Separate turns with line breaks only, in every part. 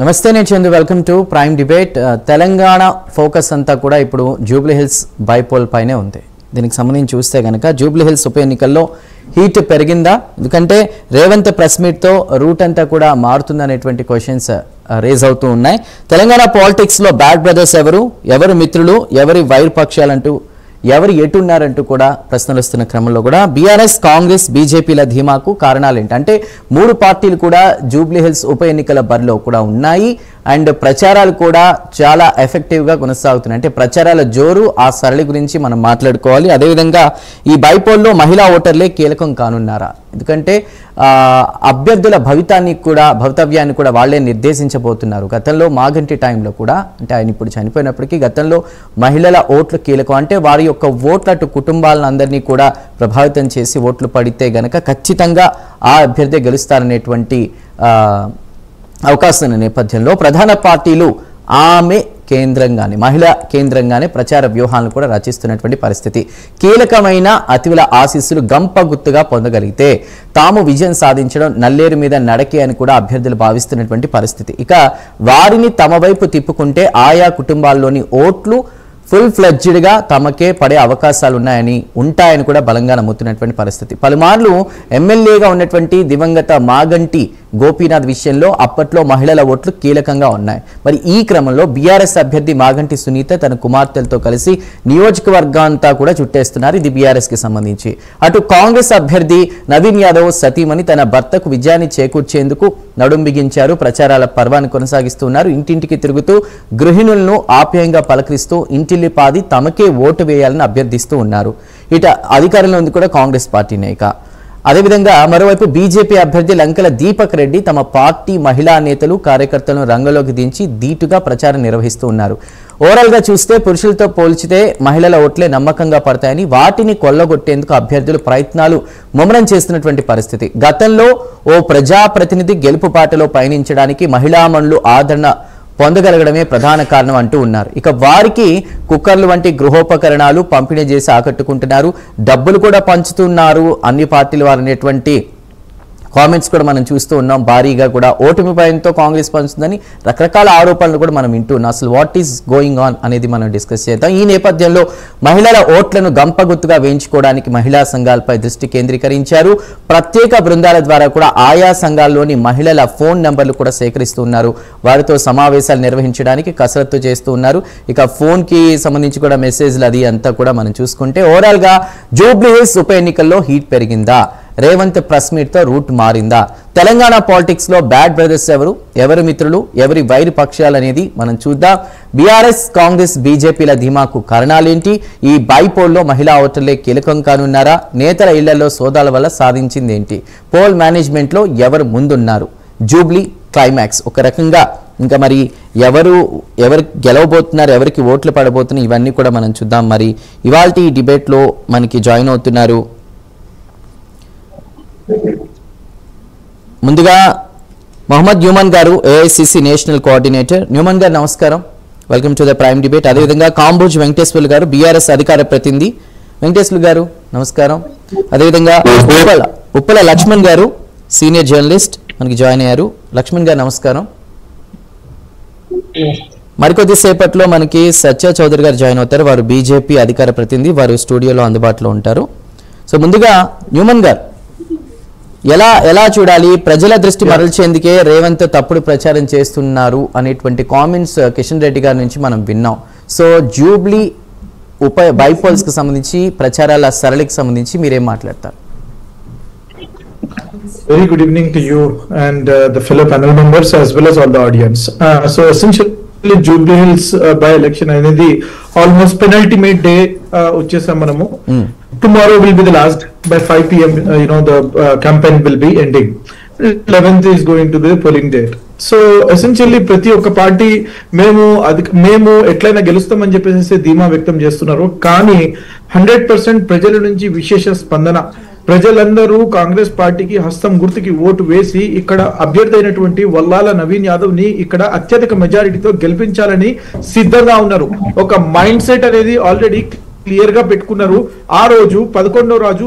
నమస్తే నేను Chandu welcome to prime debate Telangana focus అంతా కూడా ఇప్పుడు జూబ్లీ హిల్స్ బైపోల్ పైనే ఉంది దీనికి సంబంధించి చూస్తే గనుక జూబ్లీ హిల్స్ ఉప ఎన్నికల్లో హీట్ పెరిగిందా ఎందుకంటే రేవంత్ ప్రెస్ మీట్ తో రూట్ అంతా కూడా మారుతుందనేటువంటి క్వశ్చన్స్ రేజ్ అవుతూ ఉన్నాయి తెలంగాణ పాలిటిక్స్ లో బ్యాడ్ బ్రదర్స్ ఎవరు మిత్రులు ఎవరి వైర్ పక్షాలంటూ ఎవరు ఎటున్నారంటూ కూడా ప్రశ్నలు వస్తున్న క్రమంలో కూడా బీఆర్ఎస్ కాంగ్రెస్ బీజేపీల ధీమాకు కారణాలు ఏంటి అంటే మూడు పార్టీలు కూడా జూబ్లీ హిల్స్ ఉప ఎన్నికల బరిలో కూడా ఉన్నాయి అండ్ ప్రచారాలు కూడా చాలా ఎఫెక్టివ్ గా కొనసాగుతున్నాయి అంటే ప్రచారాల జోరు ఆ సరళి గురించి మనం మాట్లాడుకోవాలి అదేవిధంగా ఈ బైపోల్లో మహిళా ఓటర్లే కీలకం కానున్నారా ఎందుకంటే అభ్యర్థుల భవితవ్యాన్ని కూడా వాళ్లే నిర్దేశించబోతున్నారు గతంలో మాగంటి టైంలో కూడా అంటే ఆయన ఇప్పుడు చనిపోయినప్పటికీ గతంలో మహిళల ఓట్లు కీలకం అంటే వారి యొక్క ఓట్ల అటు కుటుంబాలను అందరినీ కూడా ప్రభావితం చేసి ఓట్లు పడితే గనక ఖచ్చితంగా ఆ అభ్యర్థి గెలుస్తారనేటువంటి అవకాశం ఉన్న నేపథ్యంలో ప్రధాన పార్టీలు ఆమె కేంద్రంగానే మహిళా కేంద్రంగానే ప్రచార వ్యూహాలను కూడా రచిస్తున్నటువంటి పరిస్థితి కీలకమైన అతివుల ఆశీస్సులు గంపగుత్తుగా పొందగలిగితే తాము విజయం సాధించడం నల్లేరు మీద నడకే అని కూడా అభ్యర్థులు భావిస్తున్నటువంటి పరిస్థితి ఇక వారిని తమ వైపు తిప్పుకుంటే ఆయా కుటుంబాల్లోని ఓట్లు ఫుల్ ఫ్లెడ్జ్డ్ గా తమకే పడే అవకాశాలు ఉంటాయని కూడా బలంగా నమ్ముతున్నటువంటి పరిస్థితి పలుమార్లు ఎమ్మెల్యేగా ఉన్నటువంటి దివంగత మాగంటి గోపీనాథ్ విషయంలో అప్పట్లో మహిళల ఓట్లు కీలకంగా ఉన్నాయి మరి ఈ క్రమంలో బీఆర్ఎస్ అభ్యర్థి మాగంటి సునీత తన కుమార్తెలతో కలిసి నియోజకవర్గాంతా కూడా చుట్టేస్తున్నారు ఇది బీఆర్ఎస్ కి సంబంధించి అటు కాంగ్రెస్ అభ్యర్థి నవీన్ యాదవ్ సతీమణి తన భర్తకు విజయాన్ని చేకూర్చేందుకు నడుం బిగించారు ప్రచారాల పర్వాన్ని కొనసాగిస్తున్నారు ఇంటింటికి తిరుగుతూ గృహిణులను ఆప్యాయంగా పలకరిస్తూ ఇంటిల్లిపాది తమకే ఓటు వేయాలని అభ్యర్థిస్తూ ఉన్నారు ఇట అధికారంలో ఉంది కూడా కాంగ్రెస్ పార్టీనే ఇక అదేవిధంగా మరోవైపు బీజేపీ అభ్యర్థి లంకల దీపక్ రెడ్డి తమ పార్టీ మహిళా నేతలు కార్యకర్తలను రంగంలోకి దించి ధీటుగా ప్రచారం నిర్వహిస్తూ ఉన్నారు ఓవరాల్ గా చూస్తే పురుషులతో పోల్చితే మహిళల ఓట్లే నమ్మకంగా పడతాయని వాటిని కొల్లగొట్టేందుకు అభ్యర్థులు ప్రయత్నాలు ముమ్మరం చేస్తున్నటువంటి పరిస్థితి గతంలో ఓ ప్రజాప్రతినిధి గెలుపు బాటలో పయనించడానికి మహిళామణులు ఆదరణ పొందగలగడమే ప్రధాన కారణం అంటూ ఉన్నారు ఇక వారికి కుక్కర్లు వంటి గృహోపకరణాలు పంపిణీ చేసి ఆకట్టుకుంటున్నారు డబ్బులు కూడా పంచుతున్నారు అన్ని పార్టీలు వారు అనేటువంటి కామెంట్స్ కూడా మనం చూస్తూ ఉన్నాం భారీగా కూడా ఓటమి భయంతో కాంగ్రెస్ పంచుతుందని రకరకాల ఆరోపణలు కూడా మనం వింటూ ఉన్నాం అసలు వాట్ ఈస్ గోయింగ్ ఆన్ అనేది మనం డిస్కస్ చేద్దాం ఈ నేపథ్యంలో మహిళల ఓట్లను గంపగుత్తుగా వేయించుకోవడానికి మహిళా సంఘాలపై దృష్టి కేంద్రీకరించారు ప్రత్యేక బృందాల ద్వారా కూడా ఆయా సంఘాల్లోని మహిళల ఫోన్ నెంబర్లు కూడా సేకరిస్తున్నారు వారితో సమావేశాలు నిర్వహించడానికి కసరత్తు చేస్తూ ఉన్నారు ఇక ఫోన్ కి సంబంధించి కూడా మెసేజ్లు అది అంతా కూడా మనం చూసుకుంటే ఓవరాల్ గా జూబ్లీ హిల్స్ ఉప ఎన్నికల్లో హీట్ పెరిగిందా రేవంత్ ప్రెస్ మీట్ తో రూట్ మారిందా తెలంగాణ పాలిటిక్స్ లో బ్యాడ్ బ్రదర్స్ ఎవరు మిత్రులు ఎవరి వైరి పక్షాలు అనేది మనం చూద్దాం బీఆర్ఎస్ కాంగ్రెస్ బీజేపీల ధీమాకు కారణాలేంటి ఈ బైపోల్లో మహిళా ఓటర్లే కీలకం కానున్నారా నేతల ఇళ్లలో సోదాల వల్ల సాధించింది ఏంటి పోల్ మేనేజ్మెంట్ లో ఎవరు ముందున్నారు జూబ్లీ క్లైమాక్స్ ఒక రకంగా ఇంకా మరి ఎవరు గెలవబోతున్నారు ఎవరికి ఓట్లు పడబోతున్నాయి ఇవన్నీ కూడా మనం చూద్దాం మరి ఇవాల్టి ఈ డిబేట్ లో మనకి జాయిన్ అవుతున్నారు ముందుగా మొహమ్మద్ న్యూమన్ గారు ఏఐసిసి నేషనల్ కోఆర్డినేటర్ న్యూమన్ గారు నమస్కారం welcome to the prime debate అదేవిధంగా కాంబోజ్ వెంకటేశ్వర్లు గారు బీఆర్ఎస్ అధికార ప్రతినిధి వెంకటేశ్వర్లు గారు నమస్కారం అదేవిధంగా ఉప్పల లక్ష్మణ్ గారు సీనియర్ జర్నలిస్ట్ మనకి జాయిన్ అయ్యారు లక్ష్మణ్ గారు నమస్కారం మరికొద్ది సేపట్లో మనకి సత్య చౌదరి గారు జాయిన్ అవుతారు వారు బీజేపీ అధికార ప్రతినిధి వారు స్టూడియోలో అందుబాటులో ఉంటారు సో ముందుగా న్యూమన్ గారు ఎలా చూడాలి ప్రజల దృష్టి మరల్చేందుకే రేవంత్ తప్పుడు ప్రచారం చేస్తున్నారు అనేటువంటి కామెంట్స్ కిషన్ రెడ్డి గారి నుంచి మనం విన్నాం సో జూబ్లీ బైపోల్స్ కి సంబంధించి ప్రచారాల సరళికి సంబంధించి మీరేం మాట్లాడతారు
Very good evening to you and the fellow panel members as well as all the audience. So essentially Jubilee Hills by-election అనేది almost penultimate day వచ్చేసాం మనము. Tomorrow will be the last by 5 p.m. The campaign will be ending. 11th is going to be the polling date. So essentially ప్రతి ఒక్క party మేము ఎట్లయినా గెలుస్తామని చెప్పేసి ధీమా వ్యక్తం చేస్తున్నారు కానీ 100% ప్రజల నుంచి విశేష స్పందన ప్రజలందరూ కాంగ్రెస్ పార్టీకి హస్తం గుర్తుకి ఓటు వేసి ఇక్కడ అభ్యర్థి అయినటువంటి వల్లాల నవీన్ యాదవ్ ని ఇక్కడ అత్యధిక మెజారిటీతో గెలిపించాలని సిద్ధంగా ఉన్నారు ఒక మైండ్ సెట్ అనేది ఆల్రెడీ క్లియర్ గా పెట్టుకున్నారు ఆ రోజు 11వ రోజు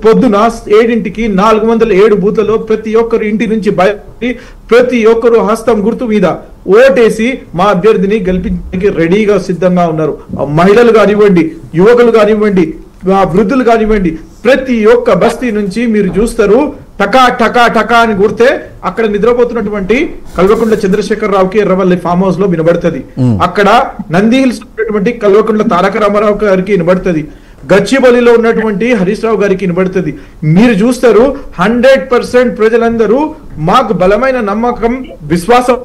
పొద్దున 7ంటికి 407 బూత్లలో ప్రతి ఒక్కరు ఇంటి నుంచి బయట ప్రతి ఒక్కరు హస్తం గుర్తు మీద ఓటేసి మా అభ్యర్థిని గెలిపించడానికి రెడీగా సిద్ధంగా ఉన్నారు. మహిళలు కానివ్వండి, యువకులు కానివ్వండి, వృద్ధులు కానివ్వండి, ప్రతి ఒక్క బస్తీ నుంచి మీరు చూస్తారు టకా టకా టకా అని గుర్తే అక్కడ నిద్రపోతున్నటువంటి కల్వకుంట్ల చంద్రశేఖరరావుకి ఎర్రవల్లి ఫామ్ హౌస్ లో వినబడుతుంది. అక్కడ నంది హిల్స్ ఉన్నటువంటి కల్వకుంట్ల తారక రామారావు గారికి వినబడుతుంది. గచ్చిబౌలిలో ఉన్నటువంటి హరీష్ రావు గారికి వినబడుతుంది. మీరు చూస్తారు 100% ప్రజలందరూ మాకు బలమైన నమ్మకం, విశ్వాసం,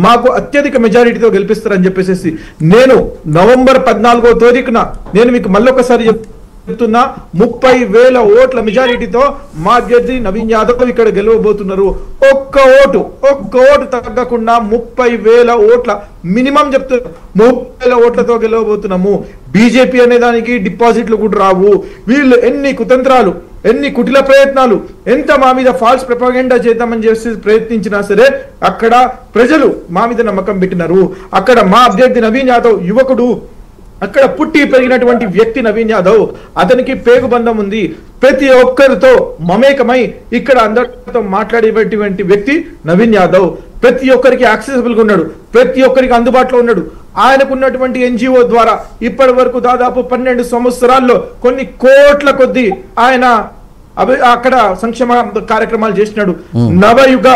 మాకు అత్యధిక మెజారిటీతో గెలిపిస్తారని చెప్పేసి నేను నవంబర్ 14వ తేదీన నేను మీకు మళ్ళొకసారి చెప్తున్నా 30,000 ఓట్ల మెజారిటీతో మా అభ్యర్థి నవీన్ యాదవ్ ఇక్కడ గెలవబోతున్నారు. ఒక్క ఓటు తగ్గకుండా 30,000 ఓట్ల మినిమం చెప్తున్నారు. 30,000 ఓట్లతో గెలవబోతున్నాము. బీజేపీ అనే దానికి డిపాజిట్లు కూడా రావు. వీళ్ళు ఎన్ని కుతంత్రాలు, ఎన్ని కుటిల ప్రయత్నాలు, ఎంత మా మీద ఫాల్స్ ప్రొపగండా చేద్దామని చేసి ప్రయత్నించినా సరే అక్కడ ప్రజలు మా మీద నమ్మకం పెట్టినారు. అక్కడ మా అభ్యర్థి నవీన్ యాదవ్ యువకుడు, అక్కడ పుట్టి పెరిగినటువంటి వ్యక్తి నవీన్ యాదవ్, అతనికి పేగుబంధం ఉంది. ప్రతి ఒక్కరితో మమేకమై ఇక్కడ అందరితో మాట్లాడేటువంటి వ్యక్తి నవీన్ యాదవ్. ప్రతి ఒక్కరికి యాక్సెసిబుల్ గా ఉన్నాడు, ప్రతి ఒక్కరికి అందుబాటులో ఉన్నాడు. ఆయనకున్నటువంటి ఎన్జిఓ ద్వారా ఇప్పటి వరకు దాదాపు 12 సంవత్సరాల్లో కొన్ని కోట్ల కొద్దీ ఆయన అక్కడ సంక్షేమ కార్యక్రమాలు చేసినాడు. నవయుగ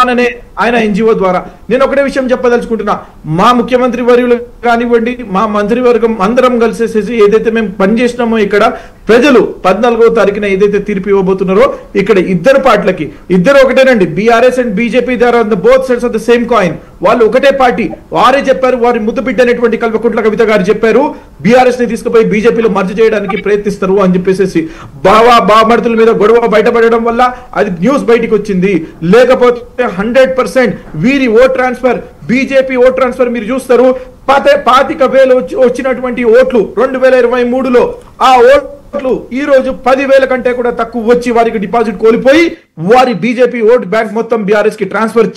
అనే ఆయన ఎన్జిఓ ద్వారా నేను ఒకటే విషయం చెప్పదలుచుకుంటున్నా. మా ముఖ్యమంత్రి వర్యులు కానివ్వండి, మా మంత్రివర్గం అందరం కలిసేసేసి ఏదైతే మేము పనిచేసినామో ఇక్కడ ప్రజలు 14వ తారీఖున ఏదైతే తీర్పు ఇవ్వబోతున్నారో ఇక్కడ ఇద్దరు పార్టీలకి ఇద్దరు ఒకటేనండి. BRS and BJP they are on the both sides of the same coin. వాళ్ళు ఒకటే పార్టీ. వారే చెప్పారు, వారి ముద్దు బిడ్డ అనేటువంటి కల్వకుంట్ల కవిత గారు చెప్పారు బీఆర్ఎస్ ని తీసుకుపోయి బీజేపీలో మర్జ్ చేయడానికి ప్రయత్నిస్తారు అని చెప్పేసి. బామర్తుల మీద గొడవ బయటపడడం వల్ల అది న్యూస్ బయటికి వచ్చింది. లేకపోతే 100% వీరి vote transfer, BJP vote transfer మీరు చూస్తారు. 25,000 వచ్చినటువంటి ఓట్లు 2023లో ఆ ఓట్లు ఈ రోజు 10,000 కంటే కూడా తక్కువ వచ్చి వారికి డిపాజిట్ కోల్పోయి వారి బీజేపీ ఓట్ బ్యాంక్ మొత్తం బీఆర్ఎస్ కి ట్రాన్స్ఫర్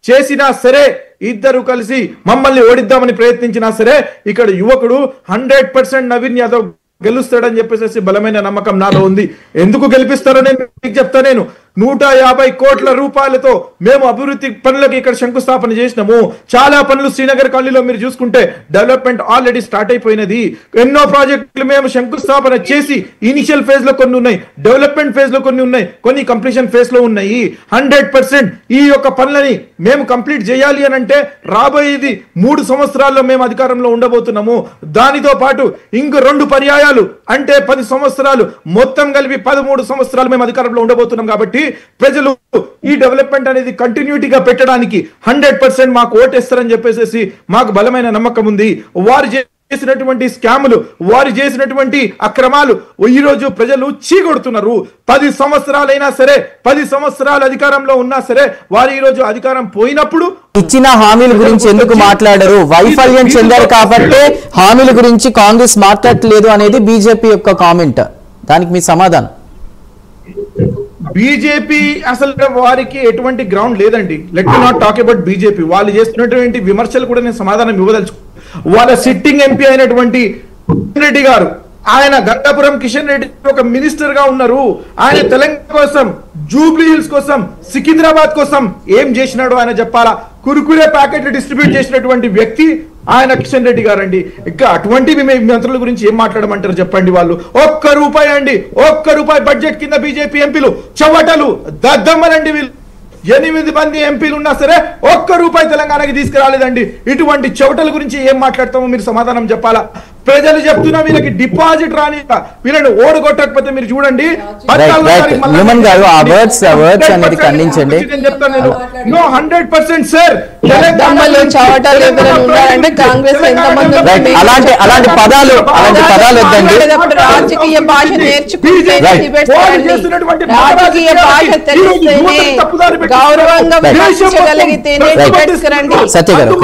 చేసినా సరే ఇద్దరు కలిసి మమ్మల్ని ఓడిద్దామని ప్రయత్నించినా సరే ఇక్కడ యువకుడు 100% నవీన్ యాదవ్ గెలుస్తాడని చెప్పేసి బలమైన నమ్మకం నాలో ఉంది. ఎందుకు గెలిపిస్తారో నేను మీకు చెప్తా. నేను 150 కోట్ల రూపాయలతో మేము అభివృద్ధి పనులకు ఇక్కడ శంకుస్థాపన చేసినాము. చాలా పనులు శ్రీనగర్ కాలనీలో మీరు చూసుకుంటే డెవలప్మెంట్ ఆల్రెడీ స్టార్ట్ అయిపోయినది. ఎన్నో ప్రాజెక్టులు మేము శంకుస్థాపన చేసి ఇనిషియల్ ఫేజ్ లో కొన్ని ఉన్నాయి, డెవలప్మెంట్ ఫేజ్ లో కొన్ని ఉన్నాయి, కొన్ని కంప్లీషన్ ఫేజ్ లో ఉన్నాయి. 100% ఈ యొక్క పనులని మేము కంప్లీట్ చేయాలి అని అంటే రాబోయేది 3 సంవత్సరాల్లో మేము అధికారంలో ఉండబోతున్నాము. దానితో పాటు ఇంకో 2 పర్యాయాలు అంటే 10 సంవత్సరాలు మొత్తం కలిపి 13 సంవత్సరాలు మేము అధికారంలో ఉండబోతున్నాం. కాబట్టి ప్రజలు ఈ డెవలప్మెంట్ అనేది కంటిన్యూటీగా పెట్టడానికి 100% మాకు ఓటేస్తారని చెప్పేసి మాకు బలమైన నమ్మకం ఉంది. వారు చేసినటువంటి స్కాములు, వారు చేసినటువంటి అక్రమాలు ఈ రోజు ప్రజలు చీకొడుతున్నారు. 10 సంవత్సరాలైనా సరే, 10 సంవత్సరాలు అధికారంలో ఉన్నా సరే వారు ఈ రోజు అధికారం పోయినప్పుడు
ఇచ్చిన హామీల గురించి ఎందుకు మాట్లాడరు? వైఫల్యం చెందారు కాబట్టి హామీల గురించి కాంగ్రెస్ మాట్లాడలేదు అనేది బీజేపీ యొక్క కామెంట్. దానికి మీ సమాధానం?
బీజేపీ అసలు వారికి ఎటువంటి గ్రౌండ్ లేదండి. Let me not talk about BJP. వాళ్ళు చేస్తున్నటువంటి విమర్శలు కూడా నేను సమాధానం ఇవ్వదలుచుకో. వాళ్ళ సిట్టింగ్ ఎంపీ అయినటువంటి కిషన్ రెడ్డి గారు, ఆయన గంగాపురం కిషన్ రెడ్డి ఒక మినిస్టర్ గా ఉన్నారు. ఆయన తెలంగాణ కోసం, జూబ్లీ హిల్స్ కోసం, సికింద్రాబాద్ కోసం ఏం చేసినాడు ఆయన చెప్పాలా. కురుకురే ప్యాకెట్లు డిస్ట్రిబ్యూట్ చేసినటువంటి వ్యక్తి ఆయన కిషన్ రెడ్డి గారు అండి. ఇంకా అటువంటి మంత్రుల గురించి ఏం మాట్లాడమంటారు చెప్పండి. వాళ్ళు ఒక్క రూపాయి బడ్జెట్ కింద బీజేపీ ఎంపీలు చవటలు దద్దమ్మలండి. వీళ్ళు 8 మంది ఎంపీలు ఉన్నా సరే ఒక్క రూపాయి తెలంగాణకి తీసుకురాలేదండి. ఇటువంటి చవటల గురించి ఏం మాట్లాడతామో మీరు సమాధానం చెప్పాలా. ప్రజలు చెప్తున్నా వీళ్ళకి డిపాజిట్ రాని, వీళ్ళని ఓడగొట్టకపోతే మీరు చూడండి.
అలాంటి పదాలు వద్దండి.
రాజకీయ భాష నేర్చుకుంటే రాజకీయ భాష తెలిస్తేనే గౌరవంగా విమర్శించగలిగితేనే
సత్య గారు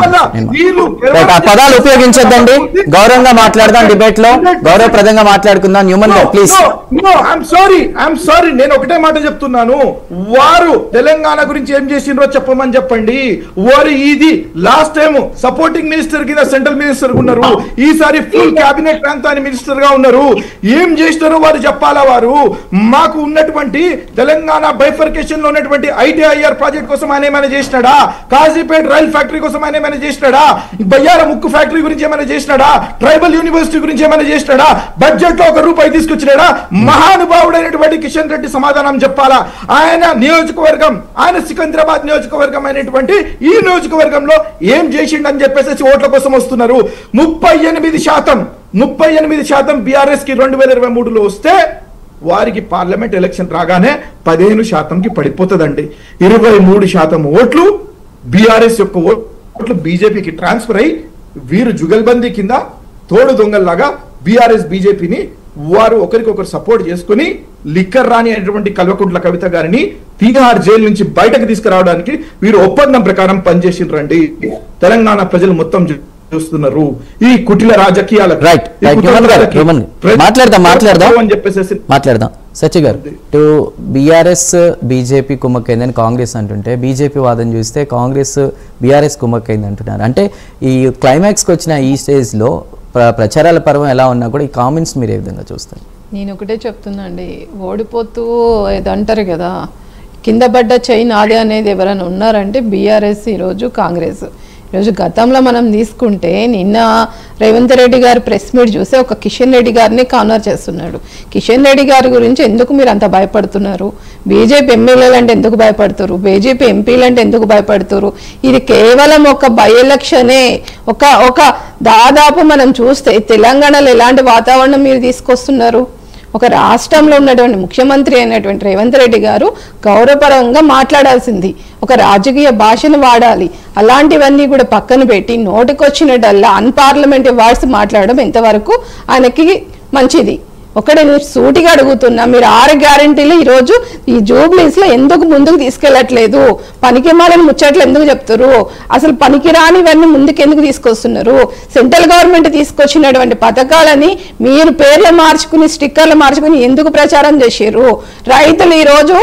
పదాలు ఉపయోగించొద్దండి, గౌరవంగా మాట్లాడదాం, డిబేట్ లో గౌరవప్రదంగా మాట్లాడుకుందాం. న్యూమన్ గారు ప్లీజ్.
ఐఎమ్ సారీ, నేను ఒకటే మాట చెప్తున్నాను. వారు తెలంగాణ గురించి ఏం చేసిండ్రో చెప్పమని చెప్పండి. వారు ఇది లాస్ట్ టైం సపోర్టింగ్ మినిస్టర్ కింద సెంట్రల్ మినిస్టర్ ఉన్నారు, ఈసారి ఫుల్ క్యాబినెట్ ప్రాంతాన్ని మినిస్టర్ గా ఉన్నారు. ఏం చేస్తారో వారు చెప్పాలా. వారు మాకు ఉన్నటువంటి తెలంగాణ బైఫర్కేషన్ లో ఉన్నటువంటి ఐటీఐఆర్ ప్రాజెక్ట్ కోసం ఆయన ఏమైనా చేసినాడా? కాజీపేట్ రైల్ ఫ్యాక్టరీ కోసం ఆయన ఏమైనా చేసినాడా? బయ్యార ముక్కు ఫ్యాక్టరీ గురించి ఏమైనా చేసినాడా? ట్రైబల్ యూనివర్సిటీ గురించి ఏమైనా చేసినాడా? బడ్జెట్ లో ₹1 తీసుకొచ్చినాడా? మహానుభావుడైనటువంటి కిషన్ రెడ్డి సమాధానం చెప్పాలా. ఆయన నియోజకవర్గం, ఆయన సికింద్రాబాద్ నియోజకవర్గం అయినటువంటి ఈ నియోజకవర్గంలో ఏం చేసిండని చెప్పేసి ఓట్ల కోసం వస్తున్నారు. 38% బీఆర్ఎస్ కి 2023లో వస్తే వారికి పార్లమెంట్ ఎలక్షన్ రాగానే 15%కి పడిపోతుందండి. 23% ఓట్లు బీఆర్ఎస్ యొక్క ఓట్లు బీజేపీకి ట్రాన్స్ఫర్ అయ్యి వీరు జుగల్బందీ కింద తోడు దొంగల్లాగా బీఆర్ఎస్ బీజేపీని వారు ఒకరికొకరు సపోర్ట్ చేసుకుని లిక్కర్ రాణి అయినటువంటి కల్వకుంట్ల కవిత గారిని తీహార్ జైలు నుంచి బయటకు తీసుకురావడానికి వీరు ఒప్పందం ప్రకారం పనిచేసిండ్రండి. తెలంగాణ ప్రజలు మొత్తం చూస్తున్నారు ఈ కుటిల రాజకీయాల.
మాట్లాడదాం సచి గారు. టు బీఆర్ఎస్ బీజేపీ కుమ్మక్కైందని కాంగ్రెస్ అంటుంటే, బీజేపీ వాదన చూస్తే కాంగ్రెస్ బీఆర్ఎస్ కుమ్మక్కైంది అంటున్నారు. అంటే ఈ క్లైమాక్స్కి వచ్చిన ఈ స్టేజ్లో ప్రచారాల పర్వం ఎలా ఉన్నా కూడా ఈ కామెంట్స్ మీరు ఏ విధంగా చూస్తారు?
నేను ఒకటే చెప్తున్నా అండి, ఓడిపోతూ ఏదంటారు కదా, కింద పడ్డ చెయ్యి నాదే అనేది ఎవరైనా ఉన్నారంటే బీఆర్ఎస్, ఈరోజు కాంగ్రెస్. ఈరోజు గతంలో మనం తీసుకుంటే నిన్న రేవంత్ రెడ్డి గారు ప్రెస్ మీట్ చూసి ఒక కిషన్ రెడ్డి గారిని కానర్ చేస్తున్నాడు. కిషన్ రెడ్డి గారి గురించి ఎందుకు మీరు అంత భయపడుతున్నారు? బీజేపీ ఎమ్మెల్యేలు అంటే ఎందుకు భయపడుతున్నారు? బీజేపీ ఎంపీలు అంటే ఎందుకు భయపడుతున్నారు? ఇది కేవలం ఒక బై ఎలక్షనే. ఒక దాదాపు మనం చూస్తే తెలంగాణలో ఎలాంటి వాతావరణం మీరు తీసుకొస్తున్నారు? ఒక రాష్ట్రంలో ఉన్నటువంటి ముఖ్యమంత్రి అయినటువంటి రేవంత్ రెడ్డి గారు గౌరవపరంగా మాట్లాడాల్సింది, ఒక రాజకీయ భాషను వాడాలి. అలాంటివన్నీ కూడా పక్కన పెట్టి నోటికొచ్చినట్టల్లా అన్పార్లమెంటరీ వర్డ్స్ మాట్లాడడం ఎంతవరకు ఆయనకి మంచిది? ఒకటే నేను సూటిగా అడుగుతున్నా, మీరు 6 గ్యారెంటీలు ఈరోజు ఈ జూబ్లీస్ లో ఎందుకు ముందుకు తీసుకెళ్లట్లేదు? పనికిమాలని ముచ్చట్లు ఎందుకు చెప్తారు? అసలు పనికిరానివన్నీ ముందుకు ఎందుకు తీసుకొస్తున్నారు? సెంట్రల్ గవర్నమెంట్ తీసుకొచ్చినటువంటి పథకాలని మీరు పేర్లు మార్చుకుని స్టిక్కర్లు మార్చుకుని ఎందుకు ప్రచారం చేశారు? రైతులు ఈరోజు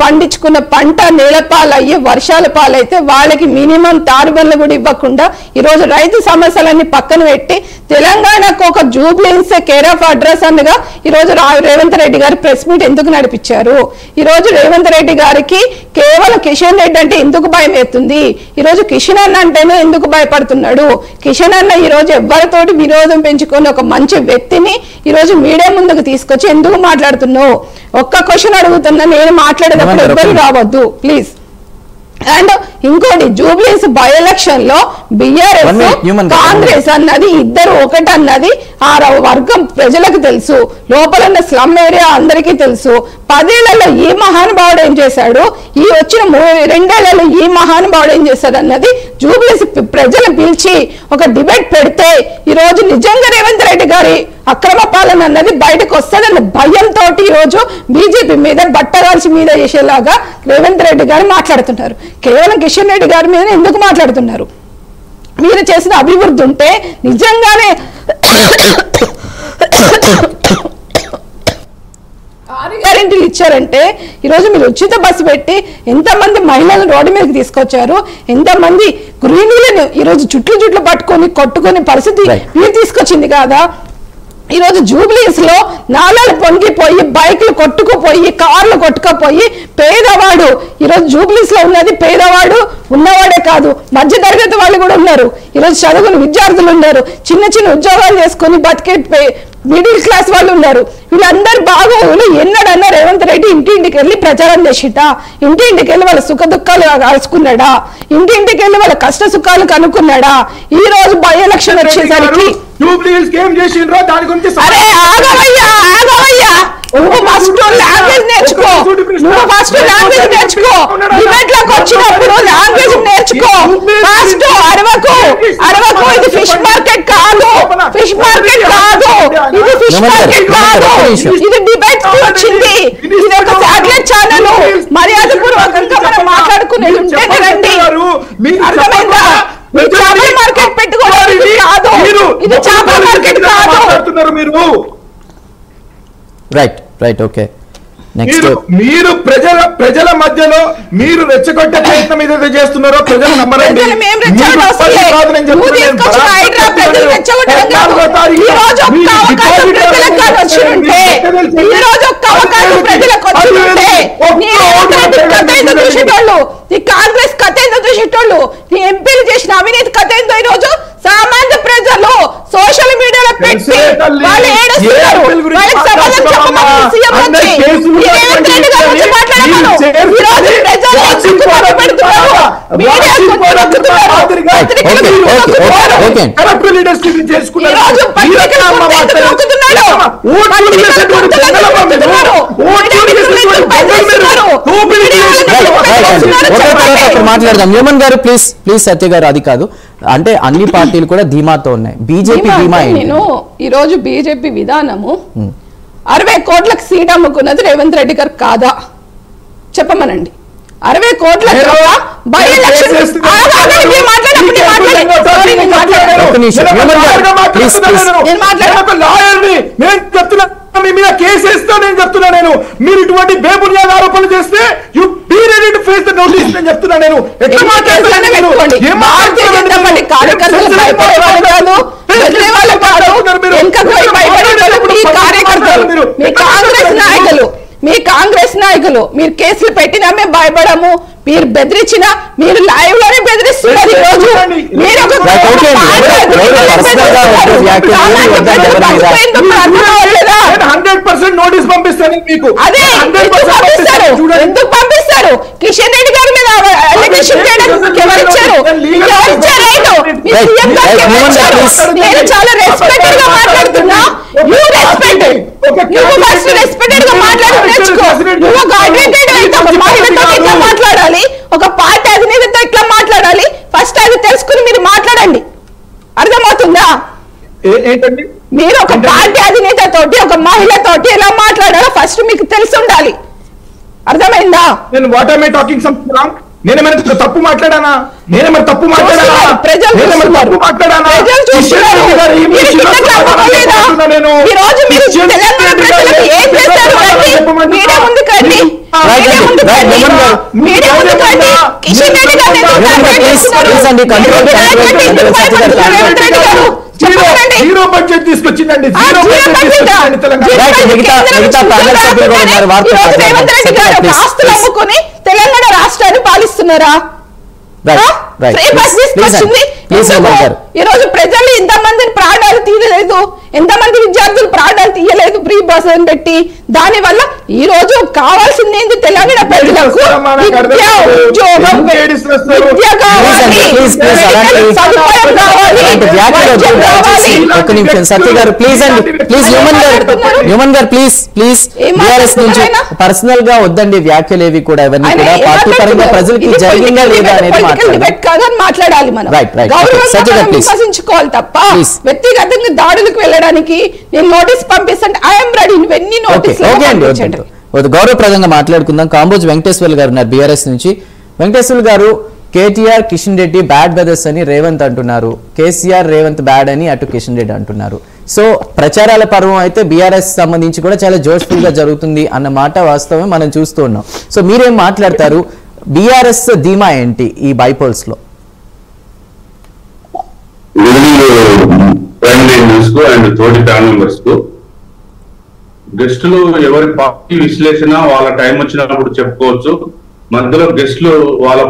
పండించుకున్న పంట నేలపాలయ్యి వర్షాల పాలైతే వాళ్ళకి మినిమం తారుబన్లు కూడా ఇవ్వకుండా ఈరోజు రైతు సమస్యలన్నీ పక్కన పెట్టి తెలంగాణకు ఒక జూబ్లీన్స్ కేర్ ఆఫ్ అడ్రస్ అనగా ఈరోజు రేవంత్ రెడ్డి గారు ప్రెస్ మీట్ ఎందుకు నడిపించారు? ఈరోజు రేవంత్ రెడ్డి గారికి కేవలం కిషన్ రెడ్డి అంటే ఎందుకు భయం అవుతుంది? ఈరోజు కిషన్ అన్న అంటేనే ఎందుకు భయపడుతున్నాడు? కిషన్ అన్న ఈరోజు ఎవరితోటి విరోధం పెంచుకొని ఒక మంచి వ్యక్తిని ఈరోజు మీడియా ముందుకు తీసుకొచ్చి ఎందుకు మాట్లాడుతున్నావు? ఒక్క క్వశ్చన్ అడుగుతున్నా, నేను మాట్లాడేటప్పుడు ఎవ్వరు రావద్దు ప్లీజ్. అండ్ ఇంకోటి, జూబ్లీస్ బై ఎలక్షన్ లో బీఆర్ఎస్ కాంగ్రెస్ అన్నది ఇద్దరు ఒకటన్నది ఆ వర్గం ప్రజలకు తెలుసు, లోపల ఉన్న స్లమ్ ఏరియా అందరికీ తెలుసు. 10 ఏళ్లలో ఈ మహానుభావుడు ఏం చేశాడు, ఈ వచ్చిన 2 ఏళ్లలో ఈ మహానుభావుడు ఏం చేశాడు అన్నది జూబ్లీస్ ప్రజలు పిలిచి ఒక డిబేట్ పెడితే ఈరోజు నిజంగా రేవంత్ రెడ్డి గారి అక్రమ పాలన అన్నది బయటకు వస్తుందన్న భయంతో ఈరోజు బీజేపీ మీద బట్టగాల్చి మీద చేసేలాగా రేవంత్ రెడ్డి గారు మాట్లాడుతున్నారు. కేవలం కిషన్ రెడ్డి గారి మీద ఎందుకు మాట్లాడుతున్నారు? మీరు చేసిన అభివృద్ధి ఉంటే నిజంగానే 6 గ్యారెంటీలు ఇచ్చారంటే ఈరోజు మీరు ఉచిత బస్సు పెట్టి ఎంతమంది మహిళలను రోడ్డు మీదకి తీసుకొచ్చారు, ఎంతమంది గృహిణులను ఈరోజు చుట్లు పట్టుకొని కొట్టుకునే పరిస్థితి మీరు తీసుకొచ్చింది కాదా? ఈరోజు జూబ్లీస్ లో నాలాలు పొంగిపోయి బైకులు కొట్టుకుపోయి కార్లు కొట్టుకుపోయి పేదవాడు, ఈరోజు జూబ్లీస్ లో ఉన్నది పేదవాడు ఉన్నవాడే కాదు, మధ్య తరగతి వాళ్ళు కూడా ఉన్నారు. ఈరోజు చదువుకుని విద్యార్థులు ఉన్నారు, చిన్న ఉద్యోగాలు చేసుకుని బతికే మిడిల్ క్లాస్ వాళ్ళు ఉన్నారు. వీళ్ళందరూ బాగోగులు ఎన్నడన్నా రేవంత్ రెడ్డి ఇంటింటికి వెళ్ళి ప్రచారం చేసిట? ఇంటింటికి వెళ్ళి వాళ్ళ సుఖ దుఃఖాలు కలుసుకున్నాడా? ఇంటింటికి వెళ్ళి వాళ్ళ కష్ట సుఖాలు కనుక్కున్నాడా? ఈ రోజు బై ఎలక్షన్ వచ్చేసరికి నువ్వు ఫస్ట్ లాంగ్వేజ్ నేర్చుకో, డిబేట్ లోకి వచ్చినప్పుడు లాంగ్వేజ్ నేర్చుకో. ఫస్ట్ అరవకు, ఇది ఫిష్ మార్కెట్ కాదు, ఇది ఫిష్ మార్కెట్ కాదు, ఇది డిబేట్ వచ్చింది, ఇది ఒక శాటిలైట్ ఛానల్. మర్యాద పూర్వకంగా మనం మాట్లాడుకునేది ఉంటే రండి, అర్థమైందా? చేపల మార్కెట్ పెట్టుకోవడం కాదు, ఇది చేపల
మీరు
రైట్ ఓకే నెక్స్ట్
మీరు ప్రజల మధ్యలో మీరు రెచ్చగొట్టే ప్రయత్నం ఏదైతే చేస్తున్నారో ప్రజలు నమ్మరండి.
ఈ కాంగ్రెస్ కథ ఏందో చూసేటోళ్ళు, నీ ఎంపీలు చేసిన అవినీతి కథ ఏందో ఈ రోజు సామాన్య ప్రజలు సోషల్ మీడియాలో పెట్టి వాళ్ళు ఏడుస్తున్నారు. వాళ్ళకి సమాధానం చెప్పమని సీఎం వచ్చి రేవంత్ రెడ్డి గారు వచ్చి మాట్లాడమను. ఈ రోజు ప్రజలు చిక్కుబాటు పెడుతున్నారు, మీడియాకు నొక్కుతున్నారు, పత్రికలకు నొక్కుతున్నారు, ఈ రోజు పత్రికలకు నొక్కుతున్నాడు,
మాట్లాడదాం. హ్యూమన్ గారు ప్లీజ్ సత్య గారు, అది కాదు అంటే అన్ని పార్టీలు కూడా ధీమాతో ఉన్నాయి, బీజేపీ ధీమా ఏంటి?
నేను ఈ రోజు బీజేపీ విధానము 60 కోట్లకు సీట్ అమ్ముకున్నది రేవంత్ రెడ్డి గారు కాదా చెప్పమనండి. 60 కోట్ల
మీ మీద కేసు వేస్తా నేను చెప్తున్నా. నేను మీరు ఇటువంటి బేబునియాద ఆరోపణలు చేస్తే you be ready to face the notice నేను చెప్తున్నా. నేను ఎట్లా
మీ కాంగ్రెస్ నాయకులు మీరు కేసులు పెట్టినా మేము భయపడము, మీరు బెదిరించినా మీరు లైవ్ లోనే బెదిరిస్తున్నారు. ఈ రోజు మీరు
నోటీస్ పంపిస్తాను మీకు.
అదే ఎందుకు పంపిస్తారు? కిషన్ రెడ్డి గారి మీద ఎలిగేషన్ చేయడానికి ఎవరు ఇచ్చారు? నేను చాలా రెస్పెక్టెడ్ గా మాట్లాడుతున్నా. యూ రెస్పెక్టెడ్, నువ్వు ఫస్ట్ రెస్పెక్టెడ్ గా మాట్లాడి నేర్చుకో. నువ్వు ఒక అడ్వకేట్ అయితే ఒక మహిళతో ఇట్లా మాట్లాడాలి, ఒక పార్టీ అధినేతతో ఇట్లా మాట్లాడాలి. ఫస్ట్ అది తెలుసుకుని మీరు మాట్లాడండి. అర్థమవుతుందా?
ఏంటండి
మీరు ఒక పార్టీ అధినేత తోటి ఒక మహిళ తోటి ఎలా మాట్లాడాలో ఫస్ట్ మీకు తెలిసి ఉండాలి. అర్థమైందా?
నేను what are my talking something wrong? నేనేమైనా తప్పు మాట్లాడానా? నేనేమైనా తప్పు మాట్లాడానా?
ప్రజలు చూస్తున్నారు.
జీరో బడ్జెట్ తీసుకొచ్చిందండి.
ఆస్తులు అమ్ముకొని తెలంగాణ రాష్ట్రాన్ని పాలిస్తున్నారా? ఈ రోజు ప్రజలు ఎంతమందిని ప్రాణాలు తీయలేదు, ఎంతమంది విద్యార్థులు ప్రాణాలు తీయలేదు ఫ్రీ బస్ అని పెట్టి. దాని వల్ల ఈ రోజు కావాల్సింది ఏంటి? తెలంగాణ ప్రజలకు
పర్సనల్ గా వద్దండి వ్యాఖ్యలేవి కూడా, ఇవన్నీ కూడా పార్టీ పరంగా ప్రజలకి జరిగిందా లేదా అనేది
మాట్లాడాలి. మనం విమర్శించుకోవాలి తప్ప వ్యక్తిగతంగా దాడులకు వెళ్ళడానికి నేను నోటీస్ పంపిస్తాను. I'm ready. ఇవన్నీ నోటీస్
గౌరవప్రదంగా మాట్లాడుకుందాం. కాంబోజ్ వెంకటేశ్వర్లు గారు ఉన్నారు బీఆర్ఎస్ నుంచి. వెంకటేశ్వర్లు గారు, కేటీఆర్ కిషన్ రెడ్డి బ్యాడ్ బ్రదర్స్ అని రేవంత్ అంటున్నారు, కేసీఆర్ రేవంత్ బ్యాడ్ అని అటు కిషన్ రెడ్డి అంటున్నారు. సో ప్రచారాల పర్వం అయితే బీఆర్ఎస్ సంబంధించి కూడా చాలా జోష్ఫుల్ గా జరుగుతుంది అన్న మాట వాస్తవం మనం చూస్తూ ఉన్నాం. సో మీరేం మాట్లాడతారు? బీఆర్ఎస్ ధీమా ఏంటి ఈ బైపోల్స్ లో?
అండ్ తోటి ఫ్యామిలీ మెంబర్స్ కు గెస్టులు ఎవరి పార్టీ విశ్లేషణ వాళ్ళ టైం వచ్చినప్పుడు చెప్పుకోవచ్చు. మధ్యలో గెస్టులు వాళ్ళ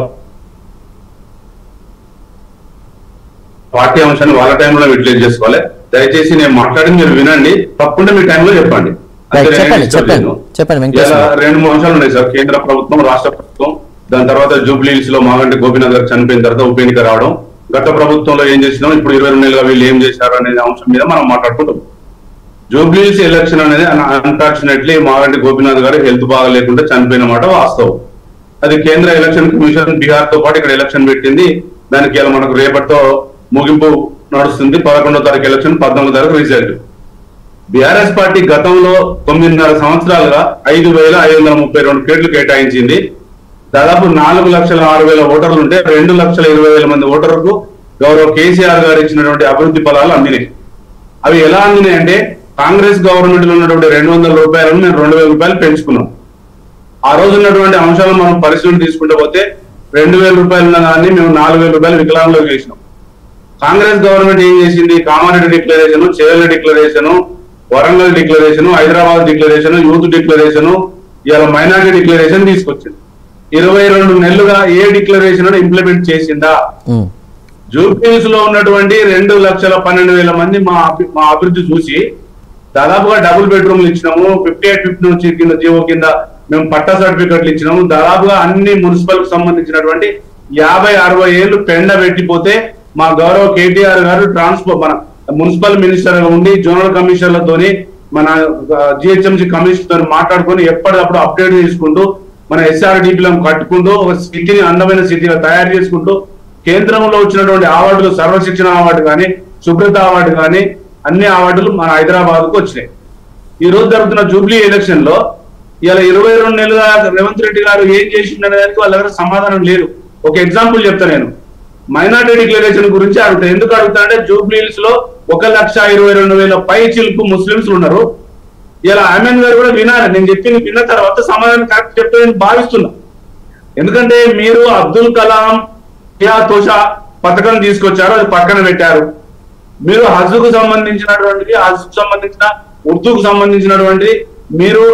పార్టీ అంశాన్ని వాళ్ళ టైంలో యూటిలైజ్ చేసుకోవాలి. దయచేసి నేను మాట్లాడింది మీరు వినండి, తప్పకుండా మీ టైంలో చెప్పండి. 2-3 అంశాలు ఉన్నాయి సార్. కేంద్ర ప్రభుత్వం, రాష్ట్ర ప్రభుత్వం, దాని తర్వాత జూబ్లీహిల్స్ లో మాగంటి గోపీనాథ్ గారు చనిపోయిన తర్వాత ఉప ఎన్నిక రావడం, గత ప్రభుత్వంలో ఏం చేసినాం, ఇప్పుడు 22 నెలలుగా వీళ్ళు ఏం చేశారు అనే అంశం మీద మనం మాట్లాడుకుంటాం. జూబ్లీహిల్స్ ఎలక్షన్ అనేది అన్ఫార్చునేట్లీ మాగంటి గోపీనాథ్ గారు హెల్త్ బాగా లేకుండా చనిపోయిన మాట వాస్తవం. అది కేంద్ర ఎలక్షన్ కమిషన్ బీహార్ తో పాటు ఇక్కడ ఎలక్షన్ పెట్టింది. దానికి ఇలా మనకు రేపటితో ముగింపు నడుస్తుంది. 11వ తారీఖు ఎలక్షన్, 14వ తారీఖు రిజల్ట్. బీఆర్ఎస్ పార్టీ గతంలో 9.5 సంవత్సరాలుగా 5,532 సీట్లు కేటాయించింది. దాదాపు 4,06,000 ఓటర్లు ఉంటే 2,20,000 మంది ఓటర్లకు గౌరవ కేసీఆర్ గారు ఇచ్చినటువంటి అభివృద్ధి ఫలాలు అందినాయి. అవి ఎలా అందినాయి అంటే కాంగ్రెస్ గవర్నమెంట్ లో ఉన్నటువంటి 200 రూపాయలను మేము 2000 రూపాయలు పెంచుకున్నాం. ఆ రోజు ఉన్నటువంటి అంశాలను మనం పరిశీలన తీసుకుంటే పోతే 2000 రూపాయలు ఉన్న దాన్ని మేము 4000 రూపాయలు వికలాంగులకు చేసినాం. కాంగ్రెస్ గవర్నమెంట్ ఏం చేసింది? Kamareddy declaration, Chevella declaration, Warangal declaration, Hyderabad declaration, youth declaration, ఇవాళ మైనారిటీ డిక్లరేషన్ తీసుకొచ్చింది. 22 నెలలుగా ఏ డిక్లరేషన్ ఇంప్లిమెంట్ చేసిందా? జూబ్లీహిల్స్ లో ఉన్నటువంటి 2,12,000 మంది మా అభివృద్ధి చూసి దాదాపుగా డబుల్ బెడ్రూమ్లు ఇచ్చినాము, 5850 నుంచి కింద జీవో కింద మేము పట్టా సర్టిఫికెట్లు ఇచ్చినాము. దాదాపుగా అన్ని మున్సిపల్ కు సంబంధించినటువంటి 50-60 ఏళ్ళు పెండ పెట్టిపోతే మా గౌరవ కేటీఆర్ గారు మన మున్సిపల్ మినిస్టర్ గా ఉండి జోనల్ కమిషనర్లతోని మన జిహెచ్ఎంసీ కమిషనర్ తో మాట్లాడుకొని ఎప్పటికప్పుడు అప్డేట్ చేసుకుంటూ మన ఎస్ఆర్డిపిలను కట్టుకుంటూ ఒక సిటీని అందమైన సిటీగా తయారు చేసుకుంటూ కేంద్రంలో వచ్చినటువంటి అవార్డులు సర్వశిక్షణ అవార్డు కానీ, శుభ్రత అవార్డు కానీ అన్ని అవార్డులు మన హైదరాబాద్ కు వచ్చినాయి. ఈ రోజు జరుగుతున్న జూబ్లీ ఎలక్షన్ లో ఇలా 22 నెలలుగా రేవంత్ రెడ్డి గారు ఏం చేసిండనే దానికి వాళ్ళ దగ్గర సమాధానం లేదు. ఒక ఎగ్జాంపుల్ చెప్తా నేను. మైనార్టీ డిక్లరేషన్ గురించి అడుగుతా. ఎందుకు అడుగుతా అంటే జూబ్లీహిల్స్ లో 1,22,000 పై చిలుపు ముస్లింస్ ఉన్నారు. ఇలా అమెన్ గారు కూడా వినాలి. నేను చెప్పింది విన్న తర్వాత సమాధానం కరెక్ట్ చెప్తానని భావిస్తున్నా. ఎందుకంటే మీరు అబ్దుల్ కలాం తోషా పథకం తీసుకొచ్చారు, అది పక్కన పెట్టారు. మీరు హజ్కు సంబంధించినటువంటి ఉర్దూకు సంబంధించినటువంటి మీరు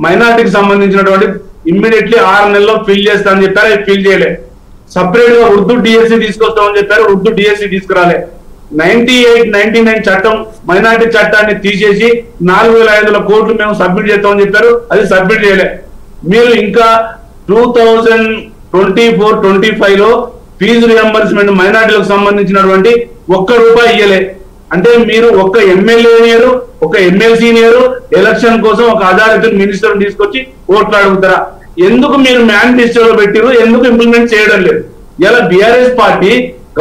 మైనార్టీకి సంబంధించినటువంటి ఇమ్మీడియట్లీ 6 నెలల్లో ఫిల్ చేస్తా అని చెప్పారు, అది ఫిల్ చేయలే. సపరేట్ గా ఉర్దూ డిఎస్సి తీసుకొస్తామని చెప్పారు, ఉర్దూ డిఎస్సి తీసుకురాలే. 98-99 చట్టం మైనార్టీ చట్టాన్ని తీసేసి 4,500 కోట్లు మేము సబ్మిట్ చేస్తామని చెప్పారు, అది సబ్మిట్ చేయలే. మీరు ఇంకా 2024-25 లో ఫీజు రియంబర్స్మెంట్ మైనార్టీలకు సంబంధించినటువంటి ₹1 ఇయ్యలే. అంటే మీరు ఒక్క ఎమ్మెల్యేనియరు, ఒక ఎమ్మెల్సీనియరు ఎలక్షన్ కోసం ఒక అథారిటీ మినిస్టర్ తీసుకొచ్చి ఓట్లు అడుగుతారా? ఎందుకు మీరు మేనిఫెస్టోలో పెట్టిరు, ఎందుకు ఇంప్లిమెంట్ చేయడం లేదు? ఇలా బీఆర్ఎస్ పార్టీ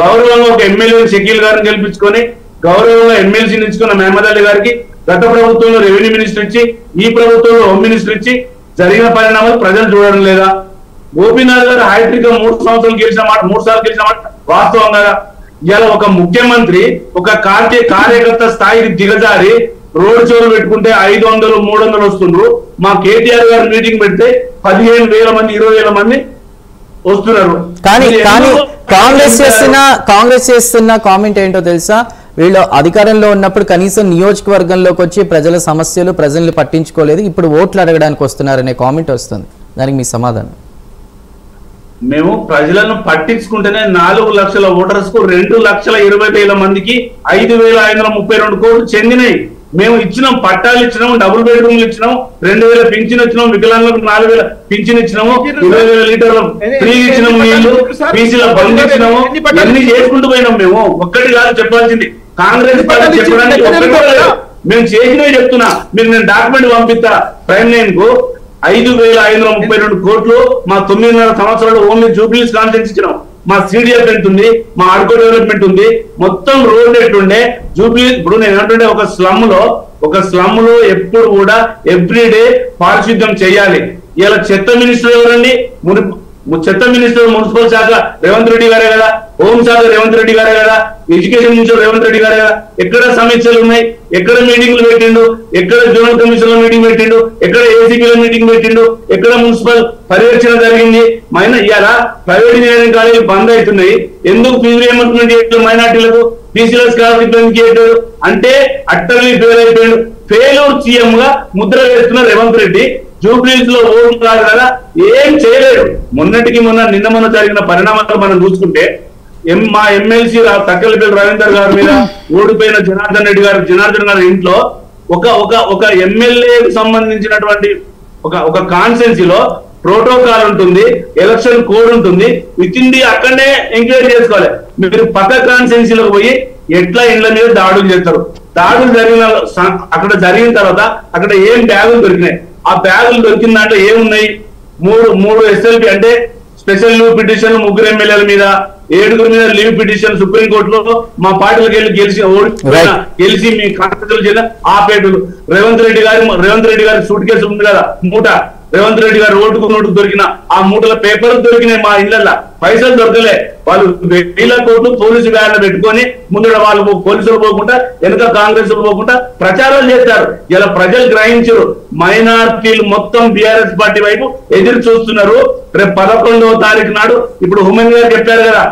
గౌరవంగా ఒక ఎమ్మెల్యే షకీల్ గారిని గెలిపించుకొని గౌరవంగా ఎమ్మెల్సీని ఇచ్చుకున్న మహమ్మద్ అలీ గారికి గత ప్రభుత్వంలో రెవెన్యూ మినిస్టర్ ఇచ్చి ఈ ప్రభుత్వంలో హోమ్ మినిస్టర్ ఇచ్చి జరిగిన పరిణామాలు ప్రజలు చూడడం లేదా? గోపీనాథ్ గారు హ్యాట్రిక్ 3 సంవత్సరాలు గెలిచిన మాట, 3 సార్లు గెలిచిన మాట వాస్తవం కదా? ఇలా ఒక ముఖ్యమంత్రి ఒక కార్యకర్త స్థాయికి దిగజారి రోడ్ షోలు పెట్టుకుంటే 500-300 వస్తుండ్రు. మా కేటీఆర్ గారు మీటింగ్ పెడితే 15,000 మంది 20,000 మంది వస్తున్నారు.
కానీ కాంగ్రెస్ చేస్తున్న కామెంట్ ఏంటో తెలుసా? వీళ్ళు అధికారంలో ఉన్నప్పుడు కనీసం నియోజకవర్గంలోకి వచ్చి ప్రజల సమస్యలు ప్రజల్ని పట్టించుకోలేదు, ఇప్పుడు ఓట్లు అడగడానికి వస్తున్నారనే కామెంట్ వస్తుంది. దానికి మీ సమాధానం?
మేము ప్రజలను పట్టించుకుంటేనే 4 లక్షల ఓటర్స్ కు 2,20,000 మందికి 5,532 కోట్లు చెందినాయి. మేము ఇచ్చినాం, పట్టాలు ఇచ్చినాము, డబుల్ బెడ్రూమ్లు ఇచ్చినాము, 2,000 పింఛన్ ఇచ్చినాము, వికలాంగులకు 4,000 పింఛన్ ఇచ్చినాము, 20,000 లీటర్ల ఫ్రీ ఇచ్చినాము, నీళ్లు బీసీల బంద్ ఇచ్చినాము, అన్ని చేసుకుంటూ పోయినాం. మేము ఒక్కటి కాదు చెప్పాల్సింది, కాంగ్రెస్ పార్టీ చెప్పడానికి ఒక్కటి మేము చేసినవి చెప్తున్నా. మీరు నేను డాక్యుమెంట్ పంపిస్తా. ప్రైమ్ లైన్ కు 5,532 కోట్లు మా 9.5 సంవత్సరాలు ఓన్లీ జూబ్లీహిల్స్ కాన్ఫరెన్స్ ఇచ్చినాం. మా సిడిఎఫ్ ఎంత ఉంది, మా అడ్కో డెవలప్మెంట్ ఉంది, మొత్తం రోడ్ ఎట్టుండే జూబ్లీహిల్స్. ఇప్పుడు నేను ఏంటంటే ఒక స్లమ్ లో ఎప్పుడు కూడా ఎవ్రీడే పారిశుద్ధ్యం చేయాలి. ఇలా చెత్త మినిస్టర్ ఎవరండి? చెత్త మినిస్టర్ మున్సిపల్ శాఖ రేవంత్ రెడ్డి గారే కదా, హోం శాఖ రేవంత్ రెడ్డి గారే కదా, ఎడ్యుకేషన్ మినిస్టర్ రేవంత్ రెడ్డి గారే కదా. ఎక్కడ సమీక్షలు ఉన్నాయి? ఎక్కడ మీటింగ్లు పెట్టిండు? ఎక్కడ జోనల్ కమిషన్ లో మీటింగ్ పెట్టిండు? ఎక్కడ ఏసీపీలో మీటింగ్ పెట్టిండు? ఎక్కడ మున్సిపల్ పర్యవేక్షణ జరిగింది? ఇవాళ ప్రైవేట్ ఇంజనీరింగ్ కాలేజీలు బంద్ అవుతున్నాయి. ఎందుకు ఫీజు రియంబర్స్మెంట్ చేయట్లేదు? మైనార్టీలకు బీసీల స్కాలర్షిప్ ఎందుకు చేయట్లేదు అంటే అట్టర్లీ ఫెయిల్ అయిపోయాడు. ఫెయిల్యూర్ సీఎం గా ముద్ర వేస్తున్న రేవంత్ రెడ్డి జూబ్లీహిల్స్ లో ఓట్లు కాదు కదా, ఏం చేయలేడు. నిన్న మొన్న జరిగిన పరిణామాలు మనం చూసుకుంటే మా ఎమ్మెల్సీ తక్కలపల్లి రవీందర్ గారి మీద ఓడిపోయిన జనార్దన్ గారి ఇంట్లో ఒక ఎమ్మెల్యేకి సంబంధించినటువంటి ఒక కాన్స్టెన్సీలో ప్రోటోకాల్ ఉంటుంది, ఎలక్షన్ కోడ్ ఉంటుంది. విత్ ఇన్ ది అక్కడనే ఎంక్వైరీ చేసుకోవాలి. మీరు పక్క కాన్స్టెన్సీలోకి పోయి ఎట్లా ఇండ్ల మీద దాడులు చేస్తారు? దాడులు అక్కడ జరిగిన తర్వాత అక్కడ ఏం బ్యాగులు దొరికినాయి? ఆ బ్యాగులు దొరికిన దాంట్లో ఏమున్నాయి? మూడు ఎస్ఎల్పి అంటే స్పెషల్ లీవ్ పిటిషన్ 3 ఎమ్మెల్యేల మీద, 7 మీద లీవ్ పిటిషన్ సుప్రీంకోర్టులో మా పార్టీలకు వెళ్ళి గెలిచి మీ కాన్స్టిట్యూషన్ జిల్లా ఆ పేటలు రేవంత్ రెడ్డి గారి సూట్ కేసు ఉంది కదా, మూట రేవంత్ రెడ్డి గారు ఓటుకు నోటుకు దొరికిన ఆ మూటల పేపర్లు దొరికినాయి మా ఇళ్లలో, పైసలు దొరకలే. వాళ్ళు 1,000 కోట్లు పోలీసు వ్యాన్లు పెట్టుకొని ముందర వాళ్ళు పోలీసులు పోకుండా వెనుక కాంగ్రెస్ పోకుండా ప్రచారాలు చేశారు. ఇలా ప్రజలు గ్రహించారు, మైనార్టీలు మొత్తం బీఆర్ఎస్ పార్టీ వైపు ఎదురు చూస్తున్నారు. రేపు 11వ తారీఖు నాడు ఇప్పుడు హుమన్ గారు చెప్పారు కదా,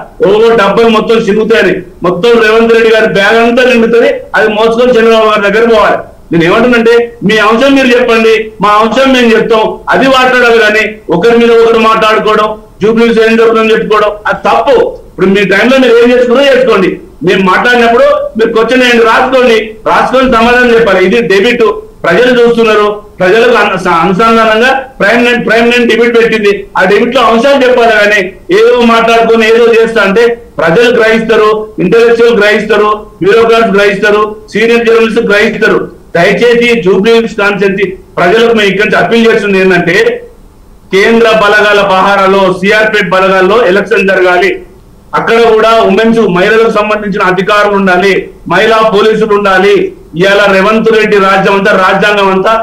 డబ్బులు మొత్తం సిగుతాయని, మొత్తం రేవంత్ రెడ్డి గారి బ్యాగ్ అంతా నిండుతుంది, అది మోసుకొని చంద్రబాబు గారి దగ్గర పోవాలి. నేను ఏమంటున్నంటే మీ అంశం మీరు చెప్పండి, మా అంశం మేము చెప్తాం, అది మాట్లాడాలి. కానీ ఒకరి మీద ఒకరు మాట్లాడుకోవడం, జూబ్లీస్ ఏం జరుగుతుందని చెప్పుకోవడం అది తప్పు. ఇప్పుడు మీ టైంలో మీరు ఏం చేసుకున్నా చేసుకోండి, మేము మాట్లాడినప్పుడు మీరు క్వశ్చన్ ఏంటి రాసుకొని సమాధానం చెప్పాలి. ఇది డెబిట్, ప్రజలు చూస్తున్నారు, ప్రజలకు అనుసంధానంగా ప్రైమ్ నైన్ డెబిట్ పెట్టింది, ఆ డెబిట్ లో అంశాలు చెప్పాలి. కానీ ఏదో మాట్లాడుకొని ఏదో చేస్తా అంటే ప్రజలు గ్రహిస్తారు, ఇంటలెక్చువల్ గ్రహిస్తారు, బ్యూరోక్రాట్స్ గ్రహిస్తారు, సీనియర్ జర్నలిస్ట్ గ్రహిస్తారు. దయచేసి జూబ్లీహిల్స్ కాన్స్టిట్యుయెన్సీ ప్రజలకు మేము ఇక్కడి నుంచి అప్పీల్ చేస్తుంది ఏంటంటే, కేంద్ర బలగాల పహారాలో సిఆర్పిఎఫ్ బలగాల్లో ఎలక్షన్ జరగాలి. అక్కడ కూడా ఉమెన్స్ మహిళలకు సంబంధించిన అధికారులు ఉండాలి, మహిళా పోలీసులు ఉండాలి. ఇవాళ రేవంత్ రెడ్డి రాజ్యాంగం అంతా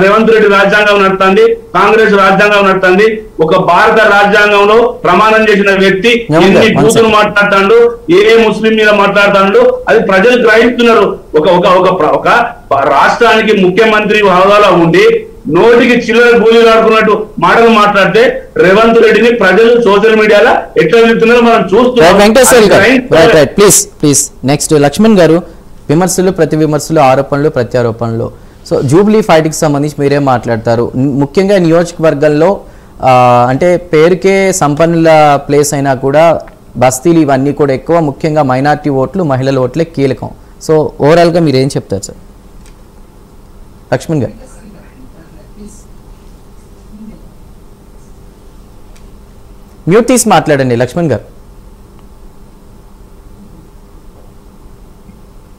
రేవంత్ రెడ్డి రాజ్యాంగం నడుతుంది, కాంగ్రెస్ రాజ్యాంగం నడుతుంది. ఒక భారత రాజ్యాంగంలో ప్రమాణం చేసిన వ్యక్తి ఎన్ని బూతులు మాట్లాడుతాడు, ఏ ముస్లిం మీద మాట్లాడుతాడు, అది ప్రజలు గ్రహిస్తున్నారు. ఒక రాష్ట్రానికి ముఖ్యమంత్రి హోదాలో ఉండి నోటికి చిల్లర గూలీలు ఆడుకున్నట్టు మాటలు మాట్లాడితే రేవంత్ రెడ్డిని ప్రజలు సోషల్ మీడియాలో ఎట్లా వెళ్తున్నారో మనం చూస్తున్నాం.
ప్లీజ్ నెక్స్ట్ లక్ష్మణ్ గారు, విమర్శలు ప్రతి విమర్శలు, ఆరోపణలు ప్రత్యారోపణలు. సో జూబ్లీ ఫైట్కి సంబంధించి మీరేం మాట్లాడతారు? ముఖ్యంగా నియోజకవర్గంలో అంటే పేరుకే సంపన్నుల ప్లేస్ అయినా కూడా బస్తీలు ఇవన్నీ కూడా ఎక్కువ, ముఖ్యంగా మైనార్టీ ఓట్లు, మహిళల ఓట్లే కీలకం. సో ఓవరాల్గా మీరు ఏం చెప్తారు సార్? లక్ష్మణ్ గారు మ్యూట్ తీసి మాట్లాడండి. లక్ష్మణ్ గారు.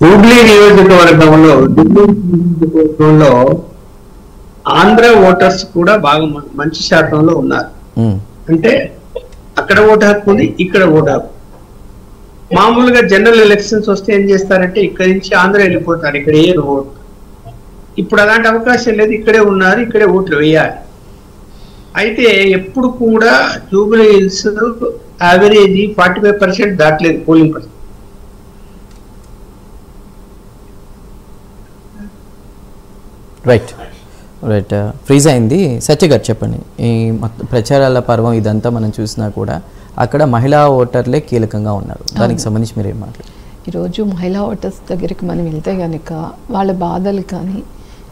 హుబ్లీ నియోజకవర్గంలో ఆంధ్ర ఓటర్స్ కూడా బాగా మంచి శాతంలో ఉన్నారు. అంటే అక్కడ ఓటు హక్కు ఉంది, ఇక్కడ ఓటు హక్కు. మామూలుగా జనరల్ ఎలక్షన్స్ వస్తే ఏం చేస్తారంటే ఇక్కడి నుంచి ఆంధ్ర వెళ్ళిపోతారు, ఇక్కడ ఏ ఓటు. ఇప్పుడు అలాంటి అవకాశం లేదు, ఇక్కడే ఉన్నారు, ఇక్కడే ఓట్లు వేయాలి. అయితే ఎప్పుడు కూడా జూబ్లీహిల్స్ యావరేజ్ 45% దాటలేదు పోలింగ్ పర్సెంట్.
రైట్ ఫ్రీజ్ అయింది. సత్య గారు చెప్పండి, ఈ ప్రచారాల పర్వం ఇదంతా మనం చూసినా కూడా అక్కడ మహిళా ఓటర్లే కీలకంగా ఉన్నారు, దానికి సంబంధించి మీరు ఏం మాట్లాడారు?
ఈరోజు మహిళా ఓటర్స్ దగ్గరికి మనం వెళ్తే కనుక వాళ్ళ బాధలు కానీ,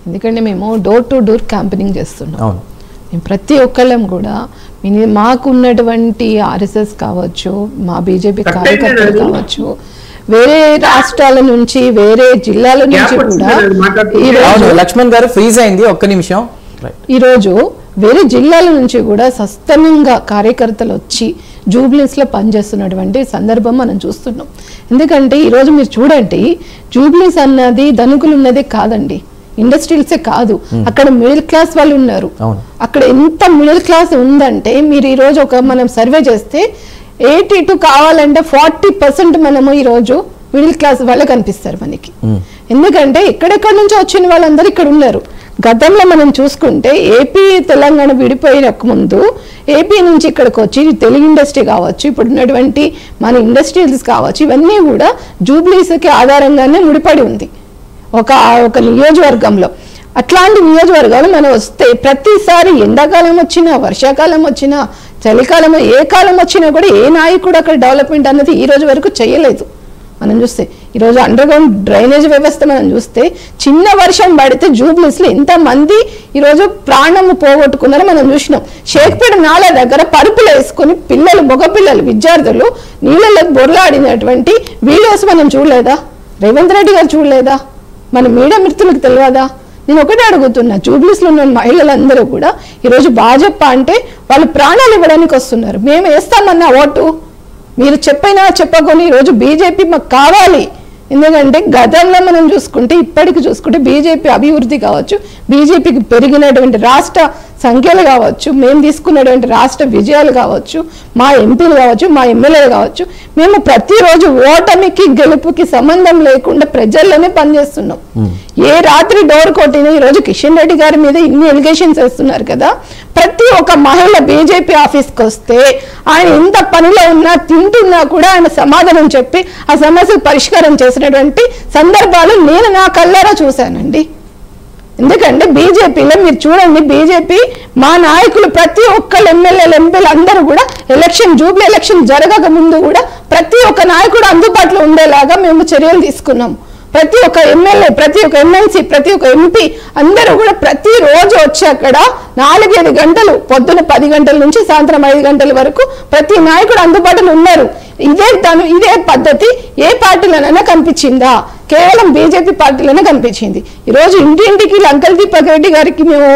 ఎందుకంటే మేము డోర్ టు డోర్ క్యాంపెయినింగ్ చేస్తున్నాం.
అవును,
మేము ప్రతి ఒక్కళ్ళం కూడా మాకున్నటువంటి ఆర్ఎస్ఎస్ కావచ్చు, మా బీజేపీ కార్యకర్తలు కావచ్చు, వేరే రాష్ట్రాల నుంచి, వేరే జిల్లాల నుంచి కూడా
లక్ష్మణ్ గారు ఫ్రీజ్ అయింది, ఒక్క నిమిషం.
ఈరోజు వేరే జిల్లాల నుంచి కూడా సస్తనంగా కార్యకర్తలు వచ్చి జూబ్లీస్లో పనిచేస్తున్నటువంటి సందర్భం మనం చూస్తున్నాం. ఎందుకంటే ఈరోజు మీరు చూడండి, జూబ్లీస్ అన్నది ధనికులు ఉన్నదే కాదండి, ఇండస్ట్రియల్సే కాదు, అక్కడ మిడిల్ క్లాస్ వాళ్ళు ఉన్నారు. అక్కడ ఎంత మిడిల్ క్లాస్ ఉందంటే, మీరు ఈరోజు మనం సర్వే చేస్తే 82 కావాలంటే 40% మనము ఈరోజు మిడిల్ క్లాస్ వాళ్ళకి కనిపిస్తారు మనకి. ఎందుకంటే ఎక్కడెక్కడ నుంచి వచ్చిన వాళ్ళందరూ ఇక్కడ ఉన్నారు. గతంలో మనం చూసుకుంటే ఏపీ తెలంగాణ విడిపోయిన ముందు ఏపీ నుంచి ఇక్కడికి వచ్చి తెలుగు ఇండస్ట్రీ కావచ్చు, ఇప్పుడు ఉన్నటువంటి మన ఇండస్ట్రీస్ కావచ్చు, ఇవన్నీ కూడా జూబ్లీస్కి ఆధారంగానే ముడిపడి ఉంది ఒక నియోజకవర్గంలో. అట్లాంటి నియోజకవర్గాలు మనం వస్తే ప్రతిసారి ఎండాకాలం వచ్చినా, వర్షాకాలం వచ్చినా, చలికాలం, ఏ కాలం వచ్చినా కూడా ఏ నాయకుడు అక్కడ డెవలప్మెంట్ అన్నది ఈ రోజు వరకు చేయలేదు. మనం చూస్తే ఈరోజు అండర్ గ్రౌండ్ డ్రైనేజ్ వ్యవస్థ మనం చూస్తే చిన్న వర్షం పడితే జూబ్లీస్లో ఎంతమంది ఈరోజు ప్రాణము పోగొట్టుకున్నారో మనం చూసినాం. షేక్పేట నాలా దగ్గర పరుపులు వేసుకొని పిల్లలు, మగపిల్లలు, విద్యార్థులు నీళ్ళలోకి బొర్లాడినటువంటి వీడియోస్ మనం చూడలేదా? రేవంత్ రెడ్డి గారు చూడలేదా? మన మీడియా మిత్రులకు తెలియదా? నేను ఒకటే అడుగుతున్నా, జూబ్లీస్లో ఉన్న మహిళలందరూ కూడా ఈరోజు భాజపా అంటే వాళ్ళు ప్రాణాలు ఇవ్వడానికి వస్తున్నారు. మేము వేస్తామన్న ఓటు మీరు చెప్పైనా చెప్పకొని ఈరోజు బీజేపీ మాకు కావాలి. ఎందుకంటే గతంలో మనం చూసుకుంటే, ఇప్పటికి చూసుకుంటే బీజేపీ అభివృద్ధి కావచ్చు, బీజేపీకి పెరిగినటువంటి రాష్ట్ర సంఖ్యలు కావచ్చు, మేము తీసుకున్నటువంటి రాష్ట్ర విజయాలు కావచ్చు, మా ఎంపీలు కావచ్చు, మా ఎమ్మెల్యేలు కావచ్చు, మేము ప్రతిరోజు ఓటమికి గెలుపుకి సంబంధం లేకుండా ప్రజల్లోనే పనిచేస్తున్నాం. ఏ రాత్రి డోర్ కొట్టినా ఈరోజు కిషన్ రెడ్డి గారి మీద ఇన్ని ఎలిగేషన్స్ వేస్తున్నారు కదా, ప్రతి ఒక్క మహిళ బీజేపీ ఆఫీస్కి వస్తే ఆయన ఇంత పనిలో ఉన్నా తింటున్నా కూడా ఆయన సమాధానం చెప్పి ఆ సమస్యకు పరిష్కారం చేసినటువంటి సందర్భాలు నేను నా కళ్ళారా చూశానండి. ఎందుకంటే బీజేపీలో మీరు చూడండి, బీజేపీ మా నాయకులు ప్రతి ఒక్కళ్ళు ఎమ్మెల్యేలు ఎంపీలు అందరూ కూడా జూబ్లీ ఎలక్షన్ జరగక ముందు కూడా ప్రతి ఒక్క నాయకుడు అందుబాటులో ఉండేలాగా మేము చర్యలు తీసుకున్నాం. ప్రతి ఒక్క ఎమ్మెల్యే, ప్రతి ఒక్క ఎమ్మెల్సీ, ప్రతి ఒక్క ఎంపీ అందరూ కూడా ప్రతిరోజు వచ్చి అక్కడ 4-5 గంటలు, పొద్దున 10 గంటల నుంచి సాయంత్రం 5 గంటల వరకు ప్రతి నాయకుడు అందుబాటులో ఉన్నారు. ఇదే పద్ధతి ఏ పార్టీలోనైనా కనిపించిందా? కేవలం బీజేపీ పార్టీలోనే కనిపించింది. ఈరోజు ఇంటింటికి లంకల్ దీపక్ రెడ్డి గారికి మేము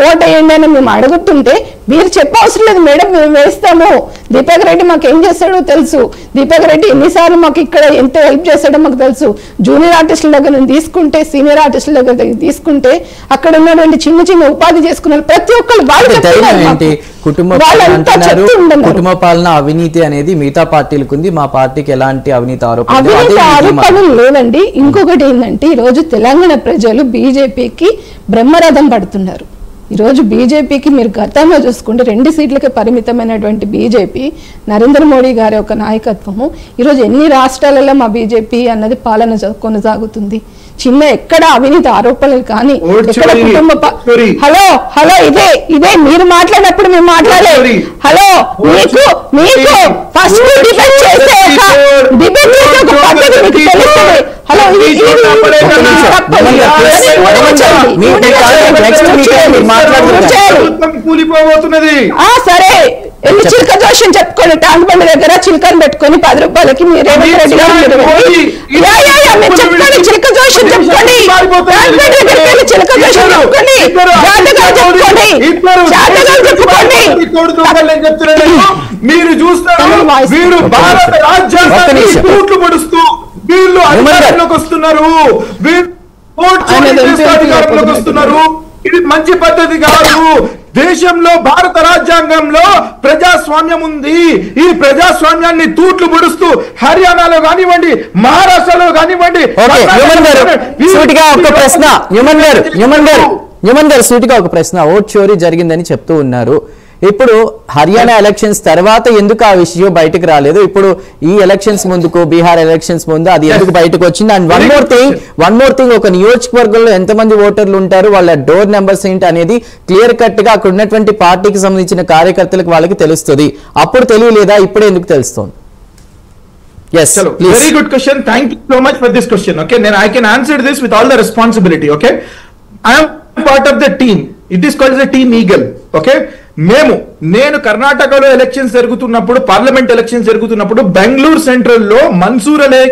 ఓట్ వేయండి అని మేము అడుగుతుంటే మీరు చెప్పవసరం లేదు మేడం, మేము వేస్తాము, దీపక్ రెడ్డి మాకు ఏం చేస్తాడో తెలుసు, దీపక్ రెడ్డి ఎన్నిసార్లు మాకు ఇక్కడ ఎంత హెల్ప్ చేస్తాడో మాకు తెలుసు. జూనియర్ ఆర్టిస్టుల దగ్గర నుంచి తీసుకుంటే సీనియర్ ఆర్టిస్టుల దగ్గర తీసుకుంటే అక్కడ ఉన్నటువంటి చిన్న చిన్న ఉపాధి చేసుకున్నారు ప్రతి ఒక్కరు
కుటుంబ పాలన అవినీతి అనేది మిగతా పార్టీలకు ఉంది, మా పార్టీకి ఎలాంటి అవినీతి
ఆరోపణలు లేదండి. ఇంకొకటి ఏంటంటే ఈరోజు తెలంగాణ ప్రజలు బీజేపీకి బ్రహ్మరథం పడుతున్నారు. ఈరోజు బీజేపీకి మీరు గతంలో చూసుకుంటే 2 సీట్లకే పరిమితమైనటువంటి బీజేపీ, నరేంద్ర మోడీ గారి యొక్క నాయకత్వము ఈరోజు ఎన్ని రాష్ట్రాలలో మా బీజేపీ అన్నది పాలన కొనసాగుతుంది. చిన్న ఎక్కడ అవినీతి ఆరోపణలు కానీ ఎక్కడ కుటుంబ హలో ఇదే మీరు మాట్లాడినప్పుడు మేము మాట్లాడలేదు. హలో మీకు ఫస్ట్ డిబేట్ చేసే ఒక పద్ధతి మీకు తెలుస్తుంది. హలో సరే వెళ్ళి చిలక జోషం చెప్పుకొని ట్యాంక్ బండ్ దగ్గర చిలకని పెట్టుకొని 10 రూపాయలకి మీరు రేవంత్ రెడ్డి గారు చెప్పుకొని చిలక జోషం చెప్పుకొని ట్యాంక్ బండ్ దగ్గరికి వెళ్ళి చిలక జోషం చెప్పుకొని
మీరు చూస్తారు, మీరు భారత రాజ్యాంగాన్ని తూట్లు పడుస్తూ వీళ్ళు అధికారంలోకి వస్తున్నారు, అధికారంలోకి వస్తున్నారు. ఇది మంచి పద్ధతి కాదు. దేశంలో భారత రాజ్యాంగంలో ప్రజాస్వామ్యం ఉంది. ఈ ప్రజాస్వామ్యాన్ని తూట్లు పొడుస్తూ హర్యానాలో కానివ్వండి, మహారాష్ట్రలో కానివ్వండి,
సూటిగా ఒక ప్రశ్న, ఓట్ చోరీ జరిగిందని చెప్తూ ఉన్నారు. ఇప్పుడు హర్యానా ఎలక్షన్స్ తర్వాత ఎందుకు ఆ విషయం బయటకు రాలేదు? ఇప్పుడు ఈ ఎలక్షన్స్ ముందుకు, బీహార్ ఎలక్షన్స్ ముందు అది ఎందుకు బయటకు వచ్చింది? అండ్ వన్ మోర్ థింగ్, ఒక నియోజకవర్గంలో ఎంతమంది ఓటర్లు ఉంటారు, వాళ్ళ డోర్ నెంబర్స్ ఏంటి అనేది క్లియర్ కట్ గా అక్కడ ఉన్నటువంటి పార్టీకి సంబంధించిన కార్యకర్తలకు వాళ్ళకి తెలుస్తుంది. అప్పుడు తెలియలేదా? ఇప్పుడే ఎందుకు తెలుస్తుంది?
Very good question. Thank you so much for this question. Okay, then I can answer this with all the responsibility. Okay, I am part of the team. It is called the Team Eagle. Okay, నేను కర్ణాటకలో elections జరుగుతున్నప్పుడు, parliament elections జరుగుతున్నప్పుడు Bengaluru central లో మన్సూర్ అలీ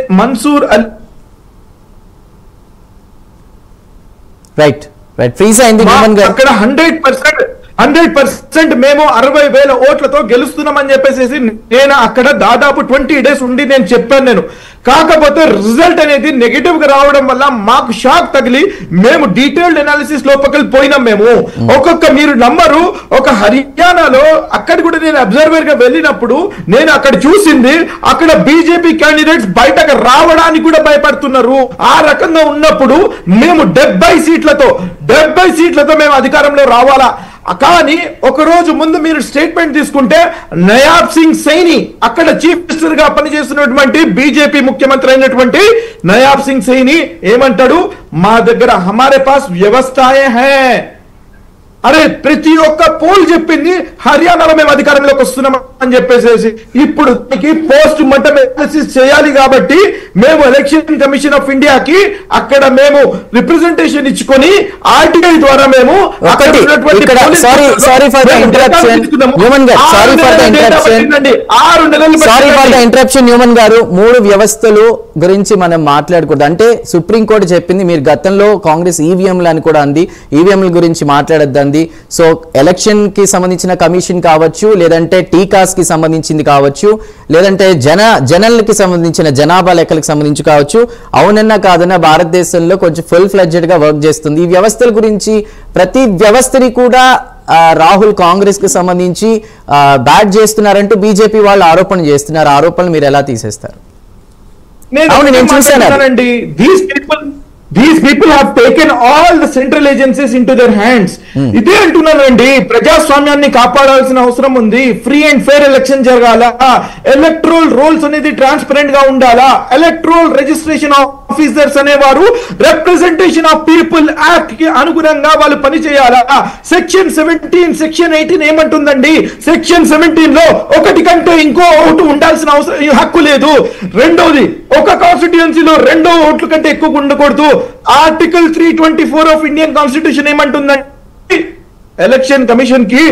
అక్కడ 100% మేము 60,000 ఓట్లతో గెలుస్తున్నామని చెప్పేసి నేను అక్కడ దాదాపు 20 days ఉండి నేను చెప్పాను. కాకపోతే రిజల్ట్ అనేది నెగటివ్ గా రావడం వల్ల మాకు షాక్ తగిలి మేము డీటెయిల్డ్ అనాలిసిస్ లోపలికి పోయినాం. మేము మీరు నమ్మరు, ఒక హర్యానాలో అక్కడ కూడా నేను అబ్జర్వర్ గా వెళ్ళినప్పుడు నేను అక్కడ చూసింది, అక్కడ బీజేపీ క్యాండిడేట్స్ బయటకు రావడానికి కూడా భయపడుతున్నారు. ఆ రకంగా ఉన్నప్పుడు మేము 70 సీట్లతో మేము అధికారంలో రావాలా? కానీ ఒక రోజు ముందు మీరు స్టేట్మెంట్ తీసుకుంటే నయాబ్ సింగ్ సైని, అక్కడ చీఫ్ మినిస్టర్ గా పనిచేస్తున్నటువంటి బీజేపీ ముఖ్యమంత్రి అయినటువంటి నయాబ్ సింగ్ సైని ఏమంటాడు, మా దగ్గర హమారే పాస్ వ్యవస్థయే హై. అరే ప్రతి ఒక్క పోల్ చెప్పింది హర్యానాలో మేము అధికారంలోకి వస్తున్నాం అని చెప్పేసి. ఇప్పుడు పోస్ట్ మార్టం అనాలిసిస్ చేయాలి కాబట్టి మేము ఎలక్షన్ కమిషన్ ఆఫ్ ఇండియాకి అక్కడ మేము రిప్రజెంటేషన్ ఇచ్చుకొని ఆర్టీఐ ద్వారా మేము
న్యూమన్ గారు 3 వ్యవస్థలు గురించి మనం మాట్లాడకూడదు అంటే సుప్రీంకోర్టు చెప్పింది. మీరు గతంలో కాంగ్రెస్ ఈవీఎంలు అని కూడా అంది, ఈవీఎంల గురించి మాట్లాడద్దండి. సో ఎలక్షన్ కి సంబంధించిన కమిషన్ కావచ్చు, లేదంటే టీకాస్ కి సంబంధించింది కావచ్చు, లేదంటే జనాలకి సంబంధించిన జనాభా లెక్కలకు సంబంధించి కావచ్చు, అవునన్నా కాదన్నా భారతదేశంలో కొంచెం ఫుల్ ఫ్లెడ్జెడ్ గా వర్క్ చేస్తుంది. ఈ వ్యవస్థల గురించి ప్రతి వ్యవస్థని కూడా రాహుల్ కాంగ్రెస్ కి సంబంధించి బ్యాట్ చేస్తున్నారంటూ బీజేపీ వాళ్ళు ఆరోపణ చేస్తున్నారు. ఆరోపణలు మీరు ఎలా తీసేస్తారు?
అవును, నేను చూసానండి. These people have taken all the central agencies into their hands. ఇదే అంటున్నానండి, ప్రజాస్వామ్యాన్ని కాపాడాల్సిన అవసరం ఉంది. ఫ్రీ అండ్ ఫెయిర్ ఎలక్షన్ జరగాల, ఎలక్ట్రల్ రోల్స్ అనేది ట్రాన్స్పరెంట్ గా ఉండాలా, ఎలక్ట్రల్ రిజిస్ట్రేషన్ ఆఫీసర్స్ అనేవారు రిప్రజెంటేషన్ ఆఫ్ పీపుల్ యాక్ట్ కి అనుగుణంగా వాళ్ళు పని చేయాలా. Section 17 section 18 ఏమంటుందండి? సెక్షన్ 17 లో ఒకటి కంటే ఇంకో ఓటు ఉండాల్సిన అవసరం హక్కు లేదు. రెండోది, ఒక కాన్స్టిట్యుయెన్సీలో రెండో ఓట్ల కంటే ఎక్కువ ఉండకూడదు. ఆర్టికల్ 324 ఆఫ్ ఇండియన్ కాన్స్టిట్యూషన్ ఏమంటుందండి? ఎలక్షన్ కమిషన్ కి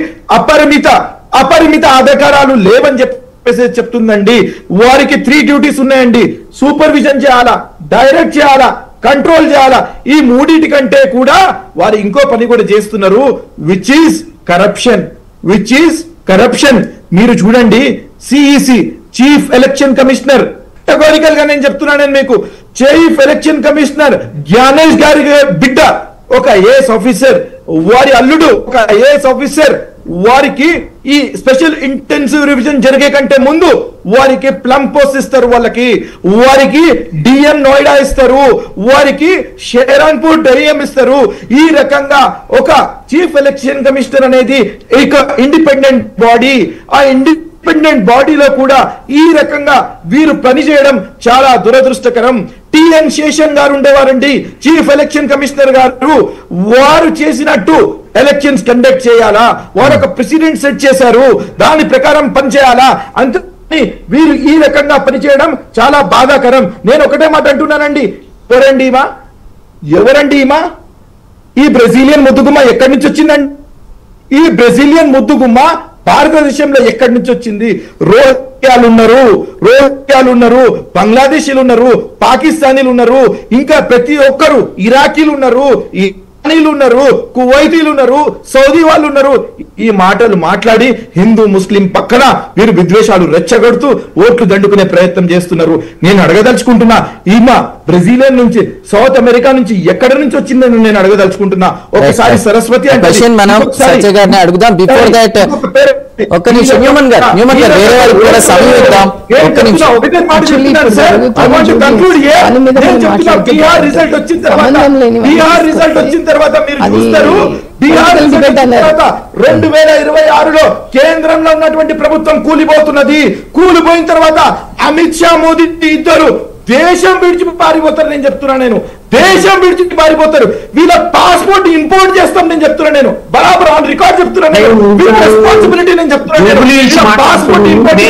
అపరిమిత అధికారాలు లేవని చెప్పేసి చెప్తుందండి. వారికి 3 డ్యూటీస్ ఉన్నాయండి. సూపర్విజన్ చేయాలా, డైరెక్ట్ చేయాలా, కంట్రోల్ చేయాలా. ఈ మూడింటి కంటే కూడా వారు ఇంకో పని కూడా చేస్తున్నారు, విచ్ ఈస్ కరప్షన్. మీరు చూడండి, CEC chief election commissioner, categorical గా నేను చెప్తున్నాను మీకు, చీఫ్ ఎలక్షన్ కమిషనర్ జ్ఞానేష్ గారి బిడ్డ ఒక ఐఏఎస్ ఆఫీసర్, వారి అల్లుడు ఒక ఐఏఎస్ ఆఫీసర్. వారికి ఈ స్పెషల్ ఇంటెన్సివ్ రివిజన్ జరిగే కంటే ముందు వారికి ప్లమ్ పోస్ట్ ఇస్తారు, వారికి డిఎం నోయిడా ఇస్తారు, వారికి షేరాన్పూర్ డిఎం ఇస్తారు. ఈ రకంగా ఒక చీఫ్ ఎలక్షన్ కమిషనర్ అనేది ఒక ఇండిపెండెంట్ బాడీ. ఆ ఇండిపెండెంట్ బాడీలో కూడా ఈ రకంగా వీరు పనిచేయడం చాలా దురదృష్టకరం. టిఎన్ శేషన్ గారు ఉండేవారండి చీఫ్ ఎలక్షన్ కమిషనర్ గారు. వారు చేసినట్టు ఎలక్షన్స్ కండక్ట్ చేయాలా, వారు ఒక ప్రెసిడెంట్ సెట్ చేశారు, దాని ప్రకారం పనిచేయాలా. అంతే వీరు ఈ రకంగా పనిచేయడం చాలా బాధాకరం. నేను ఒకటే మాట అంటున్నానండి, ఎవరండి ఈమా? ఈ బ్రెజిలియన్ ముద్దుగుమ్మ ఎక్కడి నుంచి వచ్చిందండి? ఈ బ్రెజిలియన్ ముద్దుగుమ్మ భారతదేశంలో ఎక్కడి నుంచి వచ్చింది? రోహింగ్యాలు ఉన్నారు, బంగ్లాదేశీలు ఉన్నారు, పాకిస్తానీలు ఉన్నారు, ఇంకా ప్రతి ఒక్కరు, ఇరాకీలు ఉన్నారు, ఇరానీలు ఉన్నారు, కువైతీలు ఉన్నారు, సౌదీ వాళ్ళు ఉన్నారు. ఈ మాటలు మాట్లాడి హిందూ ముస్లిం పక్కన వీరు విద్వేషాలు రెచ్చగొడుతూ ఓట్లు దండుకునే ప్రయత్నం చేస్తున్నారు. నేను అడగదలుచుకుంటున్నా, ఈమె బ్రెజిలియన్ నుంచి, సౌత్ అమెరికా నుంచి ఎక్కడి నుంచి వచ్చిందని నేను అడగదలుచుకుంటున్నా. ఒకసారి సరస్వతి అంటే
అడుగుదాం. బిఫోర్ దాట్ ఒక్క నిమిషం న్యూమన్ గారు వేరే వాళ్ళకి కూడా సమయం ఇద్దాం. ఒక్క నిమిషం.
బీహార్ రిజల్ట్ వచ్చిన తర్వాత మీరు చూస్తారు, బీహార్ రిజల్ట్ తర్వాత 2026లో కేంద్రంలో ఉన్నటువంటి ప్రభుత్వం కూలిపోయిన తర్వాత అమిత్ షా, మోదీ ఇద్దరు దేశం విడిచి పారిపోతారు. నేను చెప్తున్నా, దేశం విడిచి పారిపోతారు. వీళ్ళ పాస్పోర్ట్ ఇంపోర్ట్ చేస్తాం నేను చెప్తున్నా, బరాబర్ ఆన్ రికార్డ్ చెప్తున్నాను. రెస్పాన్సిబిలిటీ నేను చెప్తున్నాను. పాస్పోర్ట్ ఇంపోర్ట్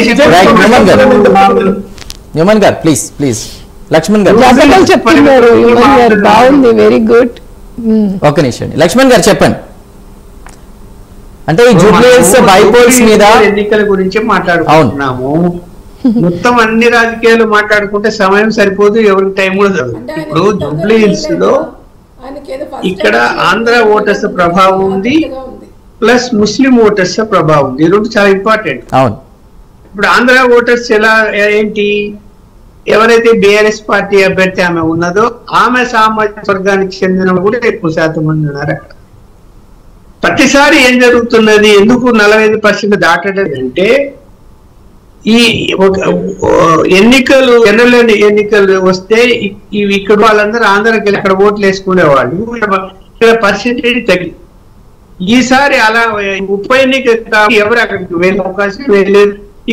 న్యూమన్ గారు ప్లీజ్ లక్ష్మణ్ గారు
చెప్తున్నారు. బాగుంది, వెరీ గుడ్.
ఒక నిమిషం లక్ష్మణ్ గారు చెప్పండి. అంటే ఈ జూబ్లీస్ బైపోల్స్ మీద
ఎన్నికల గురించి మాట్లాడుకుంటున్నాము. మొత్తం అన్ని రాజకీయాలు మాట్లాడుకుంటే సమయం సరిపోదు, ఎవరికి టైం కూడా జరుగుతుంది. ఇప్పుడు జూబ్లీహిల్స్ లో ఇక్కడ ఆంధ్ర ఓటర్స్ ప్రభావం ఉంది, ప్లస్ ముస్లిం ఓటర్స్ ప్రభావం ఉంది. ఈ రెండు చాలా ఇంపార్టెంట్.
అవును.
ఇప్పుడు ఆంధ్ర ఓటర్స్ ఏంటి, ఎవరైతే బిఆర్ఎస్ పార్టీ అభ్యర్థి ఆమె ఉన్నదో ఆమె సామాజిక వర్గానికి చెందిన కూడా ఎక్కువ శాతం మంది ఉన్నారు అక్కడ. ప్రతిసారి ఏం జరుగుతున్నది, ఎందుకు 45% దాటడం అంటే, ఈ ఎన్నికలు, జనరల్ ఎన్నికలు వస్తే ఇక్కడ వాళ్ళందరూ ఆంధ్రకి వెళ్ళి అక్కడ ఓట్లు వేసుకునేవాళ్ళు, ఇక్కడ పర్సెంటేజ్ తగ్గి. ఈసారి అలా ఉప ఎన్నిక ఎవరు అక్కడికి వెళ్ళే అవకాశం లేదు,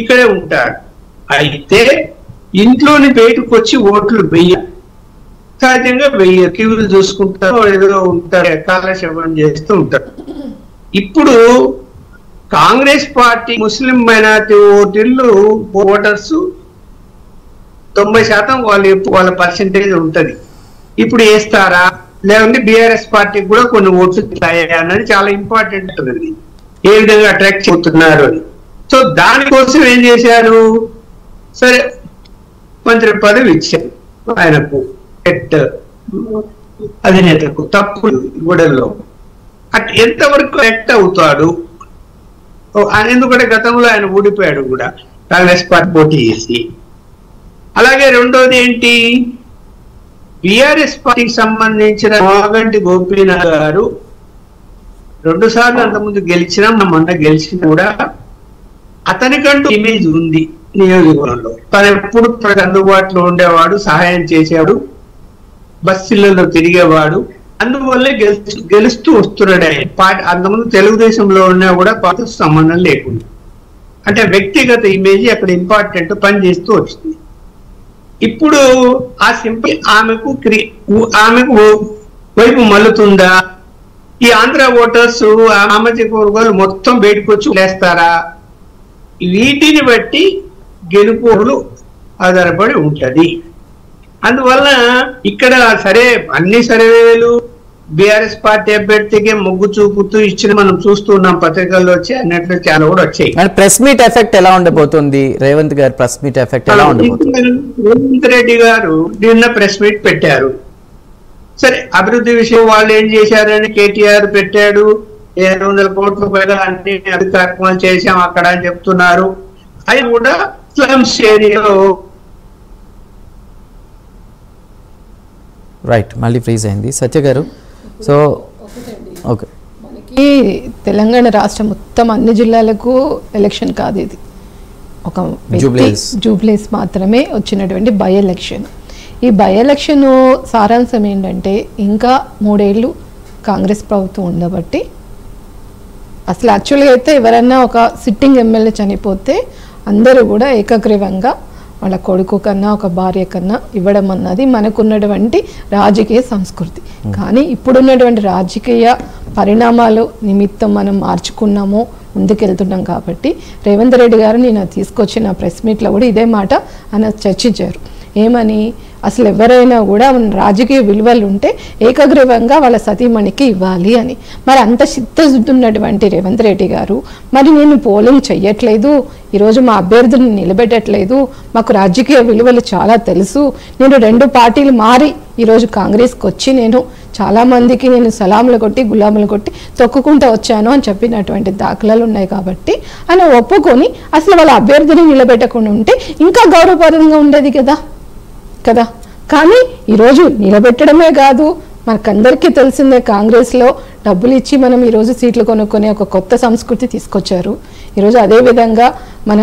ఇక్కడే ఉంటారు. అయితే ఇంట్లోని బయటకు వచ్చి ఓట్లు సహజంగా క్యూలు చూసుకుంటారు, ఏదో ఉంటారు, కాలక్షేపం చేస్తూ ఉంటారు. ఇప్పుడు Congress party Muslim minority voters 90% వాళ్ళ పర్సెంటేజ్ ఉంటది. ఇప్పుడు వేస్తారా, లేదంటే బిఆర్ఎస్ పార్టీకి కూడా కొన్ని ఓట్లు అన్నది చాలా ఇంపార్టెంట్ ఉంటుంది, ఏ విధంగా అట్రాక్ట్ అవుతున్నారు అని. సో దానికోసం ఏం చేశారు, సరే మంత్రి పదవి ఇచ్చారు ఆయనకు, అధినేతకు. తప్పు గూడెల్లో ఎంతవరకు కరెక్ట్ అవుతాడు, ఎందుకంటే గతంలో ఆయన ఊడిపోయాడు కూడా కాంగ్రెస్ పార్టీ పోటీ చేసి. అలాగే రెండోది ఏంటి, బిఆర్ఎస్ పార్టీకి సంబంధించిన మాగంటి గోపీనాథ్ గారు 2 సార్లు అంతకుముందు గెలిచినా, మొన్న గెలిచిన కూడా అతనికంటూ ఇమేజ్ ఉంది నియోజకవర్గంలో. తను ఎప్పుడు అందుబాటులో ఉండేవాడు, సహాయం చేసేవాడు. బస్సులలో తిరిగేవాడు. అందువల్లే గెలుస్తూ వస్తున్నాడు ఆయన. అంతకుముందు తెలుగుదేశంలో ఉన్నా కూడా పార్టీతో సంబంధం లేకుండా, అంటే వ్యక్తిగత ఇమేజ్ అక్కడ ఇంపార్టెంట్ పని చేస్తూ వచ్చింది. ఇప్పుడు ఆ సింపుల్ ఆమెకు వైపు మల్లుతుందా? ఈ ఆంధ్ర ఓటర్స్ సామాజిక వర్గాలు మొత్తం బయటకు వచ్చి లేస్తారా? వీటిని బట్టి గెలుపులు ఆధారపడి ఉంటది. అందువల్ల ఇక్కడ సరే అన్ని సర్వేలు బీఆర్ఎస్ పార్టీ అభ్యర్థికి మొగ్గు చూపుతూ ఇచ్చిన మనం చూస్తున్నాం, పత్రికల్లో వచ్చి అన్నట్లు చాలా కూడా వచ్చాయి.
ప్రెస్ మీట్ ఎఫెక్ట్ ఎలా ఉండబోతుంది? రేవంత్ గారు ప్రెస్ మీట్ ఎఫెక్ట్ ఎలా ఉండబోతుంది?
రేవంత్ రెడ్డి గారు నిన్న ప్రెస్ మీట్ పెట్టారు. సరే, అభివృద్ధి విషయం వాళ్ళు ఏం చేశారని కేటీఆర్ పెట్టాడు. 700 కోట్ల పైగా అన్ని అభివృద్ధి కార్యక్రమాలు చేశాం అక్కడ అని చెప్తున్నారు. అది కూడా స్లమ్స్ ఏరియాలో.
రైట్, మళ్ళీ ఫ్రీజ్ అయింది సత్య గారు. సో ఓకే,
మనకి తెలంగాణ రాష్ట్రం మొత్తం అన్ని జిల్లాలకు ఎలక్షన్ కాదు, ఇది ఒక జూబ్లీస్ మాత్రమే వచ్చినటువంటి బై ఎలక్షన్. ఈ బై ఎలక్షన్ సారాంశం ఏంటంటే ఇంకా 3 ఏళ్ళు కాంగ్రెస్ ప్రభుత్వం ఉండబట్టి, అసలు యాక్చువల్గా అయితే ఎవరైనా ఒక సిట్టింగ్ ఎమ్మెల్యే చనిపోతే అందరూ కూడా ఏకగ్రీవంగా వాళ్ళ కొడుకు కన్నా ఒక భార్య కన్నా ఇవ్వడం అన్నది మనకున్నటువంటి రాజకీయ సంస్కృతి. కానీ ఇప్పుడున్నటువంటి రాజకీయ పరిణామాలు నిమిత్తం మనం మార్చుకున్నాము, ముందుకెళ్తున్నాం. కాబట్టి రేవంత్ రెడ్డి గారు నేను తీసుకొచ్చిన ప్రెస్ మీట్లో కూడా ఇదే మాట ఆయన చర్చించారు. ఏమని, అసలు ఎవరైనా కూడా రాజకీయ విలువలు ఉంటే ఏకగ్రీవంగా వాళ్ళ సతీమణికి ఇవ్వాలి అని. మరి అంత చిత్తశుద్ధున్నటువంటి రేవంత్ రెడ్డి గారు మరి నేను పోలింగ్ చెయ్యట్లేదు, ఈరోజు మా అభ్యర్థులను నిలబెట్టట్లేదు, మాకు రాజకీయ విలువలు చాలా తెలుసు, నేను 2 పార్టీలు మారి ఈరోజు కాంగ్రెస్కి వచ్చి నేను చాలామందికి నేను సలాములు కొట్టి గులాములు కొట్టి తొక్కుకుంటూ వచ్చాను అని చెప్పినటువంటి దాఖలాలు ఉన్నాయి. కాబట్టి ఆయన ఒప్పుకొని అసలు వాళ్ళ అభ్యర్థిని నిలబెట్టకుండా ఉంటే ఇంకా గౌరవప్రదంగా ఉండేది కదా. కానీ ఈరోజు నిలబెట్టడమే కాదు, మనకందరికీ తెలిసిందే కాంగ్రెస్లో డబ్బులు ఇచ్చి మనం ఈరోజు సీట్లు కొనుక్కొని ఒక కొత్త సంస్కృతి తీసుకొచ్చారు. ఈరోజు అదేవిధంగా మన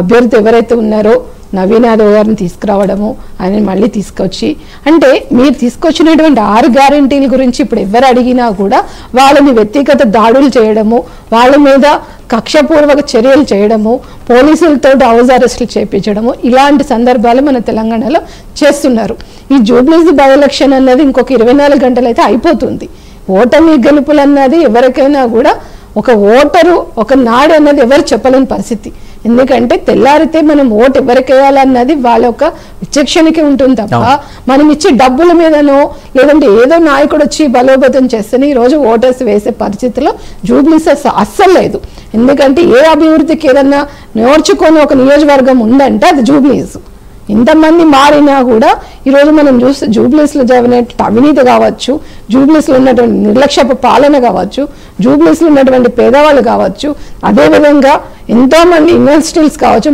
అభ్యర్థి ఎవరైతే ఉన్నారో నవీన్ యాదవ్ గారిని తీసుకురావడము, ఆయన మళ్ళీ తీసుకొచ్చి, అంటే మీరు తీసుకొచ్చినటువంటి 6 గ్యారంటీల గురించి ఇప్పుడు ఎవరు అడిగినా కూడా వాళ్ళని వ్యక్తిగత దాడులు చేయడము, వాళ్ళ మీద కక్షపూర్వక చర్యలు చేయడము, పోలీసులతో హౌస్ అరెస్టులు చేయించడము, ఇలాంటి సందర్భాలు మన తెలంగాణలో చేస్తున్నారు. ఈ జూబ్లీస్ బై ఎలక్షన్ అన్నది ఇంకొక 24 గంటలు అయితే అయిపోతుంది. ఓటమి గెలుపులు అన్నది ఎవరికైనా కూడా ఒక ఓటరు ఒక నాడు అన్నది ఎవరు చెప్పలేని పరిస్థితి. ఎందుకంటే తెల్లారితే మనం ఓటు ఎవరికి వేయాలన్నది వాళ్ళ యొక్క విచక్షణకి ఉంటుంది తప్ప మనం ఇచ్చే డబ్బుల మీదనో లేదంటే ఏదో నాయకుడు వచ్చి బలోపేతం చేస్తేనే ఈరోజు ఓటర్స్ వేసే పరిస్థితిలో జూబ్లీస్ అస్సలు లేదు. ఎందుకంటే ఏ అభివృద్ధికి ఏదన్నా నేర్చుకొని ఒక నియోజకవర్గం ఉందంటే అది జూబ్లీస్. ఇంతమంది మారినా కూడా ఈరోజు మనం చూస్తే జూబ్లీస్లో జరిగినటువంటి అవినీతి కావచ్చు, జూబ్లీస్లో ఉన్నటువంటి నిర్లక్ష్యపు పాలన కావచ్చు, జూబ్లీస్లో ఉన్నటువంటి పేదవాళ్ళు కావచ్చు, అదేవిధంగా ఎంతోమంది ఇండస్ట్రీస్ కావచ్చు,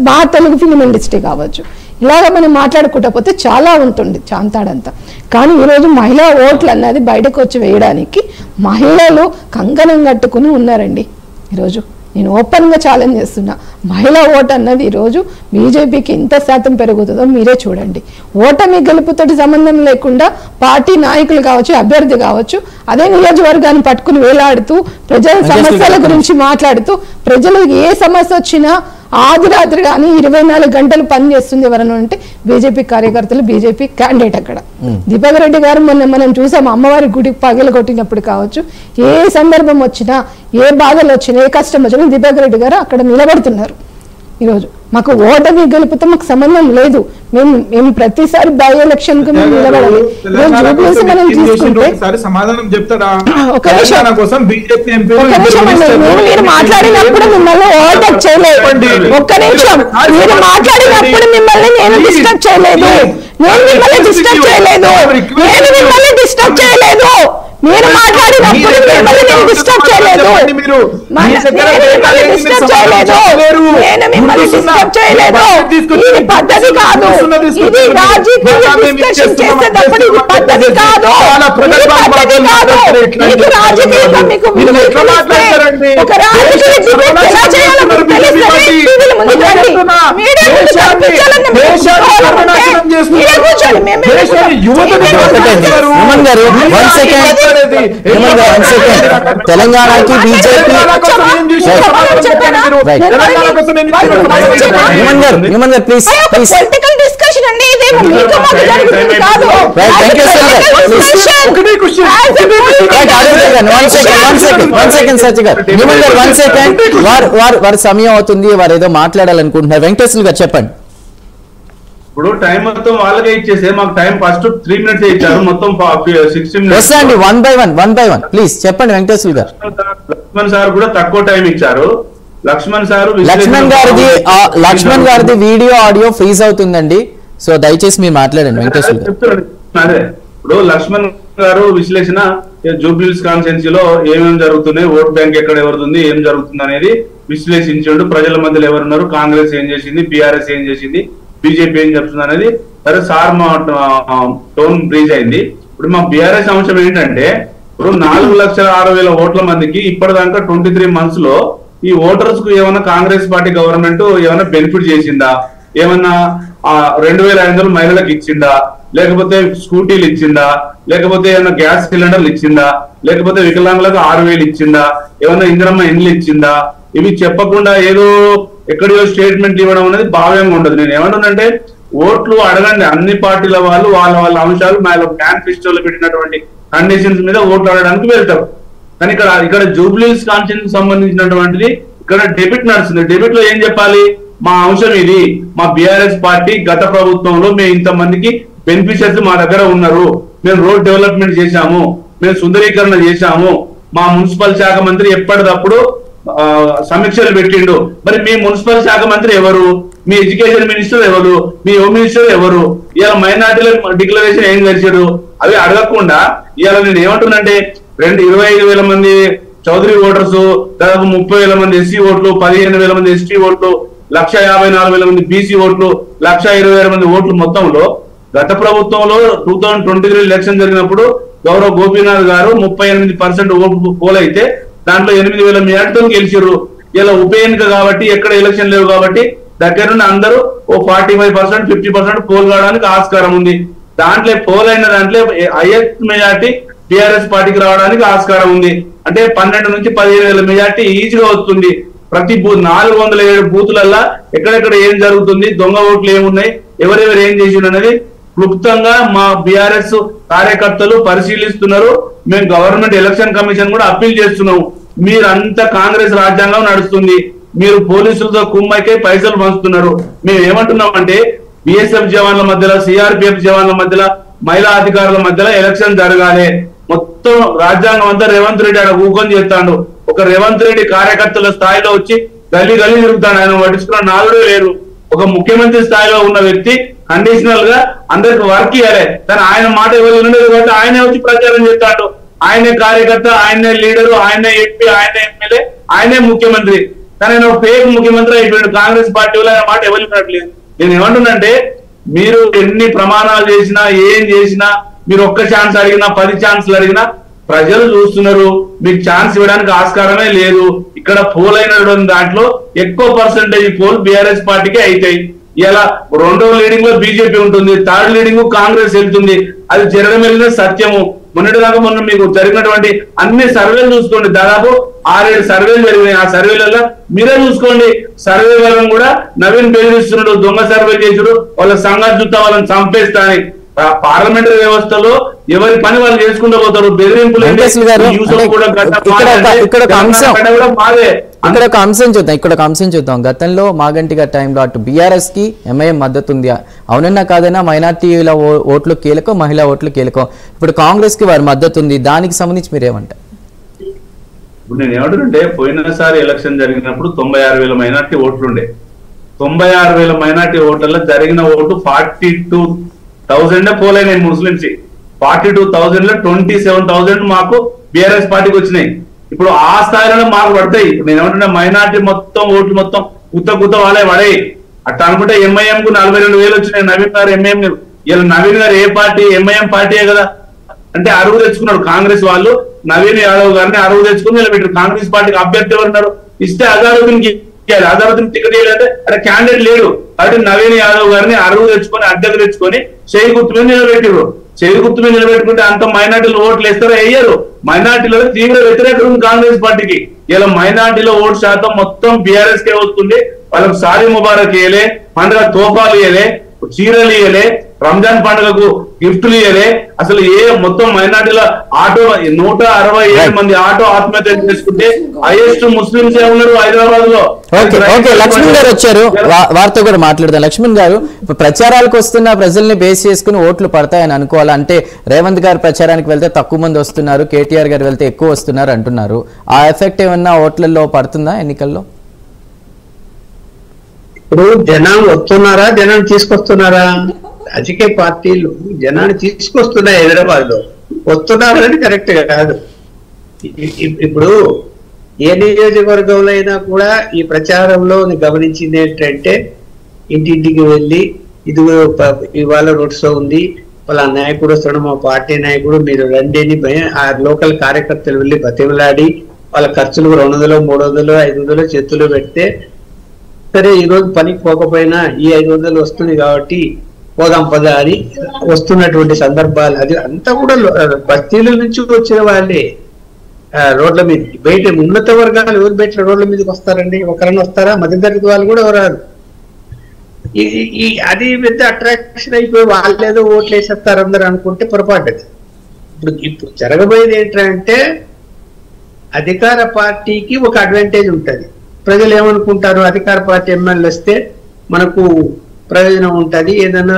మా తెలుగు ఫిలిం ఇండస్ట్రీ కావచ్చు, ఇలాగ మనం మాట్లాడుకుంటా పోతే చాలా ఉంటుంది చాంతాడంతా. కానీ ఈరోజు మహిళా ఓట్లు అన్నది బయటకు వచ్చి వేయడానికి మహిళలు కంకణం కట్టుకుని ఉన్నారండి. ఈరోజు నేను ఓపెన్గా ఛాలెంజ్ చేస్తున్నా, మహిళా ఓటు అన్నది ఈరోజు బీజేపీకి ఎంత శాతం పెరుగుతుందో మీరే చూడండి. ఓటమి గెలుపుతోటి సంబంధం లేకుండా పార్టీ నాయకులు కావచ్చు, అభ్యర్థి కావచ్చు, అదే నియోజకవర్గాన్ని పట్టుకుని వేలాడుతూ ప్రజల సమస్యల గురించి మాట్లాడుతూ ప్రజలకు ఏ సమస్య వచ్చినా ఆది రాత్రి కానీ 24 గంటలు పనిచేస్తుంది ఎవరన్నా అంటే బీజేపీ కార్యకర్తలు, బీజేపీ క్యాండిడేట్. అక్కడ దీపక్ రెడ్డి గారు మనం చూసాం, అమ్మవారి గుడి పగలు కొట్టినప్పుడు కావచ్చు, ఏ సందర్భం వచ్చినా, ఏ బాధలు వచ్చినా, ఏ కష్టం వచ్చినా దీపక్ రెడ్డి గారు అక్కడ నిలబడుతున్నారు. ఈరోజు మాకు ఓటమి గెలుపుతో మాకు సంబంధం లేదు, మేము ప్రతిసారి బై ఎలక్షన్ కు మేము నిలబడాలి. మనం తీసుకుంటే మీరు మాట్లాడినప్పుడు మిమ్మల్ని ఓవర్టేక్ చేయలేదు, ఒక్క నిమిషం మీరు మాట్లాడినప్పుడు మిమ్మల్ని నేను డిస్టర్బ్ చేయలేదు, నేను మిమ్మల్ని డిస్టర్బ్ చేయలేదు, నేను మాట్లాడినప్పుడు మిమ్మల్ని నేను డిస్టర్బ్ చేయలేదు. నేను మిమ్మల్ని డిస్టర్బ్ చేయలేదు. ఇది పద్ధతి కాదు. ఇది రాజకీయ డిస్కషన్ చేసేటప్పుడు ఇది పద్ధతి కాదు. మీకు రాజకీయంగా మీకు ఒక రాజకీయ డిబేట్ ఎలా చేయాలో మీకు తెలిస్తే టీవీల ముందు రండి, మీడియా ముందు కనిపించాలని మీరే కూర్చోండి.
తెలంగాణకి బీజేపీ
పొలిటికల్ డిస్కషన్ అండి, ఇదేమో మీకు మాకు జరుగుతుంది కాదు.
వారి సమయం అవుతుంది, వారు ఏదో మాట్లాడాలనుకుంటున్నారు. వెంకటేశ్వర గారు చెప్పండి.
ఇప్పుడు టైం మొత్తం వాళ్ళకే ఇచ్చేసే, మాకు టైం ఫస్ట్ 3 minutes ఇచ్చారు, మొత్తం 60 minutes.
అండి వన్ బై వన్ ప్లీజ్ చెప్పండి వెంకటేశ్వర గారు.
లక్ష్మణ్ సార్ కూడా తక్కువ టైం ఇచ్చారు. లక్ష్మణ్ గారిది వీడియో
ఆడియో ఫ్రీజ్ అవుతుందండి, సో దయచేసి మీరు మాట్లాడండి వెంకటేశ్వర గారు.
అదే ఇప్పుడు లక్ష్మణ్ గారు విశ్లేషణ జూబ్లీహిల్స్ కాన్స్టిట్యున్సీలో ఏమేమి జరుగుతున్నాయి, ఓట్ బ్యాంక్ ఎక్కడ ఎవరుంది, ఏం జరుగుతుంది అనేది విశ్లేషించాడు. ప్రజల మధ్యలో ఎవరున్నారు, కాంగ్రెస్ ఏం చేసింది, బీఆర్ఎస్ ఏం చేసింది, బీజేపీ ఏం చెప్తుంది అనేది సరే సార్ మా టోన్ బ్రీజ్ అయింది. ఇప్పుడు మా బీఆర్ఎస్ అంశం ఏంటంటే, ఇప్పుడు 4,06,000 ఓట్ల మందికి ఇప్పటిదాకా 23 months లో ఈ ఓటర్స్ కు ఏమైనా కాంగ్రెస్ పార్టీ గవర్నమెంట్ ఏమైనా బెనిఫిట్ చేసిందా, ఏమన్నా 2,500 మహిళలకు ఇచ్చిందా, లేకపోతే స్కూటీలు ఇచ్చిందా, లేకపోతే ఏమైనా గ్యాస్ సిలిండర్లు ఇచ్చిందా, లేకపోతే వికలాంగులకు 6,000 ఇచ్చిందా, ఏమన్నా ఇందిరమ్మ ఇండ్లు ఇచ్చిందా, ఇవి చెప్పకుండా ఏదో ఎక్కడో స్టేట్మెంట్ ఇవ్వడం అనేది భావ్యంగా ఉండదు. నేను ఏమంటున్నానంటే, ఓట్లు అడగండి, అన్ని పార్టీల వాళ్ళు వాళ్ళ అంశాలు మేనిఫెస్టోలో పెట్టినటువంటి కండిషన్స్ మీద ఓట్లు అడగడానికి వెళ్తారు. కానీ ఇక్కడ జూబ్లీహిల్స్ కాన్స్టిట్యూన్సీకి సంబంధించినటువంటిది ఇక్కడ డెబిట్ నడుస్తుంది. డెబిట్ లో ఏం చెప్పాలి, మా అంశం ఇది, మా బీఆర్ఎస్ పార్టీ గత ప్రభుత్వంలో మేము ఇంతమందికి బెనిఫిషియర్స్ మా దగ్గర ఉన్నారు, మేము రోడ్ డెవలప్మెంట్ చేశాము, మేము సుందరీకరణ చేశాము, మా మున్సిపల్ శాఖ మంత్రి ఎప్పటికప్పుడు సమీక్షలు పెట్టిండు. మరి మీ మున్సిపల్ శాఖ మంత్రి ఎవరు, మీ ఎడ్యుకేషన్ మినిస్టర్ ఎవరు, మీ హోమ్ మినిస్టర్ ఎవరు, ఇవాళ మైనార్టీల డిక్లరేషన్ ఏం చేశారు, అవి అడగకుండా ఇవాళ నేను ఏమంటున్నానంటే 25,000 మంది చౌదరి ఓటర్స్, దాదాపు 30,000 మంది ఎస్సీ ఓట్లు, 15,000 మంది ఎస్టీ ఓట్లు, 1,54,000 మంది బీసీ ఓట్లు, 1,20,000 మంది ఓట్లు మొత్తంలో గత ప్రభుత్వంలో 2023 ఎలక్షన్ జరిగినప్పుడు గౌరవ్ గోపీనాథ్ గారు 38% ఓట్లు పోలైతే దాంట్లో 8,000 మెజార్టీతో గెలిచారు. ఇలా ఉప ఎన్నిక కాబట్టి ఎక్కడ ఎలక్షన్ లేవు కాబట్టి దగ్గర నుండి అందరూ 45%, 50% పోల్ కావడానికి ఆస్కారం ఉంది. దాంట్లో పోల్ అయిన దాంట్లో హైయెస్ట్ మెజార్టీ టిఆర్ఎస్ పార్టీకి రావడానికి ఆస్కారం ఉంది. అంటే 12 నుంచి 15,000 మెజార్టీ ఈజీగా వస్తుంది. ప్రతి 407 బూతులల్లా ఎక్కడెక్కడ ఏం జరుగుతుంది, దొంగ ఓట్లు ఏమున్నాయి, ఎవరెవరు ఏం చేసిండు అనేది క్లుప్తంగా మా బీఆర్ఎస్ కార్యకర్తలు పరిశీలిస్తున్నారు. మేము గవర్నమెంట్ ఎలక్షన్ కమిషన్ కూడా అప్పీల్ చేస్తున్నాము. మీరంతా కాంగ్రెస్ రాజ్యాంగం నడుస్తుంది, మీరు పోలీసులతో కుమ్మైకే పైసలు పంచుతున్నారు. మేము ఏమంటున్నాం అంటే బిఎస్ఎఫ్ జవాన్ల మధ్యలో, సిఆర్పిఎఫ్ జవాన్ల మధ్యలో, మహిళా అధికారుల మధ్యలో ఎలక్షన్ జరగాలి. మొత్తం రాజ్యాంగం అంతా రేవంత్ రెడ్డి ఆడ ఊకొని చేస్తాడు. ఒక రేవంత్ రెడ్డి కార్యకర్తల స్థాయిలో వచ్చి గల్లీ గల్లీ తిరుగుతాడు. ఆయన పట్టించుకున్న నాలుగు లేరు. ఒక ముఖ్యమంత్రి స్థాయిలో ఉన్న వ్యక్తి కండిషనల్ గా అందరికి వర్క్ ఇవ్వాలి. కానీ ఆయన మాట ఎవరు ఉండదు కాబట్టి ఆయనే వచ్చి ప్రచారం చేస్తాడు. ఆయనే కార్యకర్త, ఆయనే లీడరు, ఆయనే ఎంపీ, ఆయనే ఎమ్మెల్యే, ఆయనే ముఖ్యమంత్రి. కానీ ఆయన ఫేక్ ముఖ్యమంత్రి అయిపోయాడు. కాంగ్రెస్ పార్టీ వాళ్ళు ఆయన మాట ఎవరు వినట్లేదు. నేను ఏమంటున్నానంటే, మీరు ఎన్ని ప్రమాణాలు చేసినా, ఏం చేసినా, మీరు ఒక్క ఛాన్స్ అడిగినా, 10 ఛాన్స్లు అడిగినా ప్రజలు చూస్తున్నారు. మీకు ఛాన్స్ ఇవ్వడానికి ఆస్కారమే లేదు. ఇక్కడ పోల్ అయిన దాంట్లో ఎక్కువ పర్సెంటేజ్ పోల్ బీఆర్ఎస్ పార్టీకే అవుతాయి. ఇలా 2వ లీడింగ్ లో బీజేపీ ఉంటుంది, 3rd లీడింగ్ కాంగ్రెస్ వెళ్తుంది. అది జరగమెళ్ళిన సత్యము. మొన్నటిదాకా మొన్న మీకు జరిగినటువంటి అన్ని సర్వేలు చూసుకోండి. దాదాపు 6-7 సర్వేలు జరిగినాయి. ఆ సర్వేలలో మీరే చూసుకోండి. సర్వే వాళ్ళని కూడా నవీన్ బెదిరిస్తున్నాడు, దొంగ సర్వే చేసుడు, వాళ్ళ సంగతి చూస్తా వాళ్ళని చంపేస్తా అని. పార్లమెంటరీ వ్యవస్థలో ఎవరి పని వాళ్ళు చేసుకుంటూ పోతారు. బెదిరింపులు
ఇక్కడ ఒక అంశం చూద్దాం. గతంలో మాగంటి గారి టైంలో అటు బీఆర్ఎస్ కి ఎంఐఎం మద్దతు ఉంది. అవునన్నా కాదన్నా మైనార్టీల ఓట్లు కీలకం, మహిళా ఓట్లు కీలకం. ఇప్పుడు కాంగ్రెస్ కి వారి మద్దతు ఉంది. దానికి సంబంధించి మీరేమంటారు?
ఇప్పుడు నేను ఏమంటానంటే, పోయినసారి ఎలక్షన్ జరిగినప్పుడు 96,000 మైనార్టీ ఓట్లుండే. 96,000 మైనార్టీ ఓట్లలో జరిగిన ఓటు 42,000 పోలైనాయి ముస్లింస్. 42,000 లో 27,000 మాకు బీఆర్ఎస్ పార్టీకి వచ్చినాయి. ఇప్పుడు ఆ స్థాయిలో మాకు పడతాయి. నేను ఏమంటున్నా, మైనార్టీ మొత్తం ఓట్లు మొత్తం గుత్త వాళ్ళే పడాయి. అట్లా అనుకుంటే ఎంఐఎం కు 42,000 వచ్చినాయి. నవీన్ గారు ఎంఐఎం, ఇలా నవీన్ గారు ఏ పార్టీ? ఎంఐఎం పార్టీయే కదా. అంటే అరువు తెచ్చుకున్నాడు కాంగ్రెస్ వాళ్ళు. నవీన్ యాదవ్ గారిని అరువు తెచ్చుకుని నిలబెట్టారు. కాంగ్రెస్ పార్టీకి అభ్యర్థి ఎవరున్నారు? ఇస్తే అజారుద్దీన్కి ఇవ్వాలి. అజారుద్దీన్ టికెట్ ఇవ్వాలంటే అక్కడ క్యాండిడేట్ లేడు. కాబట్టి నవీన్ యాదవ్ గారిని అరువు తెచ్చుకొని అడ్డకు తెచ్చుకొని చేయి గుర్తు మీద నిలబెట్టారు. చేయి గుర్తు మీద నిలబెట్టుకుంటే అంత మైనార్టీలు ఓట్లు వేస్తారో వేయరు. మైనార్టీలో తీవ్ర వ్యతిరేకత ఉంది కాంగ్రెస్ పార్టీకి. ఇలా మైనార్టీలో ఓటు శాతం మొత్తం బీఆర్ఎస్ కే వస్తుంది. వాళ్ళకు సారీ ముబారక్ ఇయ్యలే, పండుగ తోఫాలు ఇయ్యలే, చీరలు ఇయ్యలే, రంజాన్ పండుగకు గిఫ్టులు ఇయ్యలే. అసలు మొత్తం మైనార్టీల ఆటో 167 మంది ఆటో ఆత్మహత్యలు చేసుకుంటే హైయెస్ట్ ముస్లింస్ ఉన్నారు హైదరాబాద్ లో.
ఓకే, లక్ష్మణ్ గారు వచ్చారు, వారితో కూడా మాట్లాడదాం. లక్ష్మణ్ గారు, ప్రచారాలకు వస్తున్న ప్రజల్ని బేస్ చేసుకుని ఓట్లు పడతాయని అనుకోవాలంటే రేవంత్ గారు ప్రచారానికి వెళ్తే తక్కువ మంది వస్తున్నారు, కేటీఆర్ గారు వెళ్తే ఎక్కువ వస్తున్నారు అంటున్నారు. ఆ ఎఫెక్ట్ ఏమన్నా ఓట్లలో పడుతుందా ఎన్నికల్లో?
ఇప్పుడు జనాలు వస్తున్నారా, జనాన్ని తీసుకొస్తున్నారా? రాజకీయ పార్టీలు జనాన్ని తీసుకొస్తున్నాయి. హైదరాబాద్ లో వస్తున్నారని కరెక్ట్ కాదు. ఇప్పుడు ఏ నియోజకవర్గంలో అయినా కూడా ఈ ప్రచారంలో గమనించింది ఏంటంటే, ఇంటింటికి వెళ్ళి ఇదిగో ఇవాళ రోడ్ షో ఉంది, వాళ్ళ నాయకుడు వస్తాడు, మా పార్టీ నాయకుడు, మీరు రండి అని ఆ లోకల్ కార్యకర్తలు వెళ్ళి బతిమలాడి వాళ్ళ ఖర్చులు 200, 300, 500 చేతులు పెడితే, సరే ఈ రోజు పనికి పోకపోయినా ఈ 500 వస్తుంది కాబట్టి పోదాం పద అని వస్తున్నటువంటి సందర్భాలు. అది అంతా కూడా బస్తీల నుంచి వచ్చిన వాళ్ళే రోడ్ల మీద. బయట ఉన్నత వర్గాలు ఎవరు బయట రోడ్ల మీదకి వస్తారండి? ఒకరన్నా వస్తారా? మధ్యతరగతి వాళ్ళు కూడా ఎవరారు. అది పెద్ద అట్రాక్షన్ అయిపోయి వాళ్ళు ఏదో ఓట్లు వేసేస్తారు అందరు అనుకుంటే పొరపాటు. ఇప్పుడు జరగబోయేది ఏంటంటే, అధికార పార్టీకి ఒక అడ్వాంటేజ్ ఉంటుంది. ప్రజలు ఏమనుకుంటారు, అధికార పార్టీ ఎమ్మెల్యే వస్తే మనకు ప్రయోజనం ఉంటుంది, ఏదైనా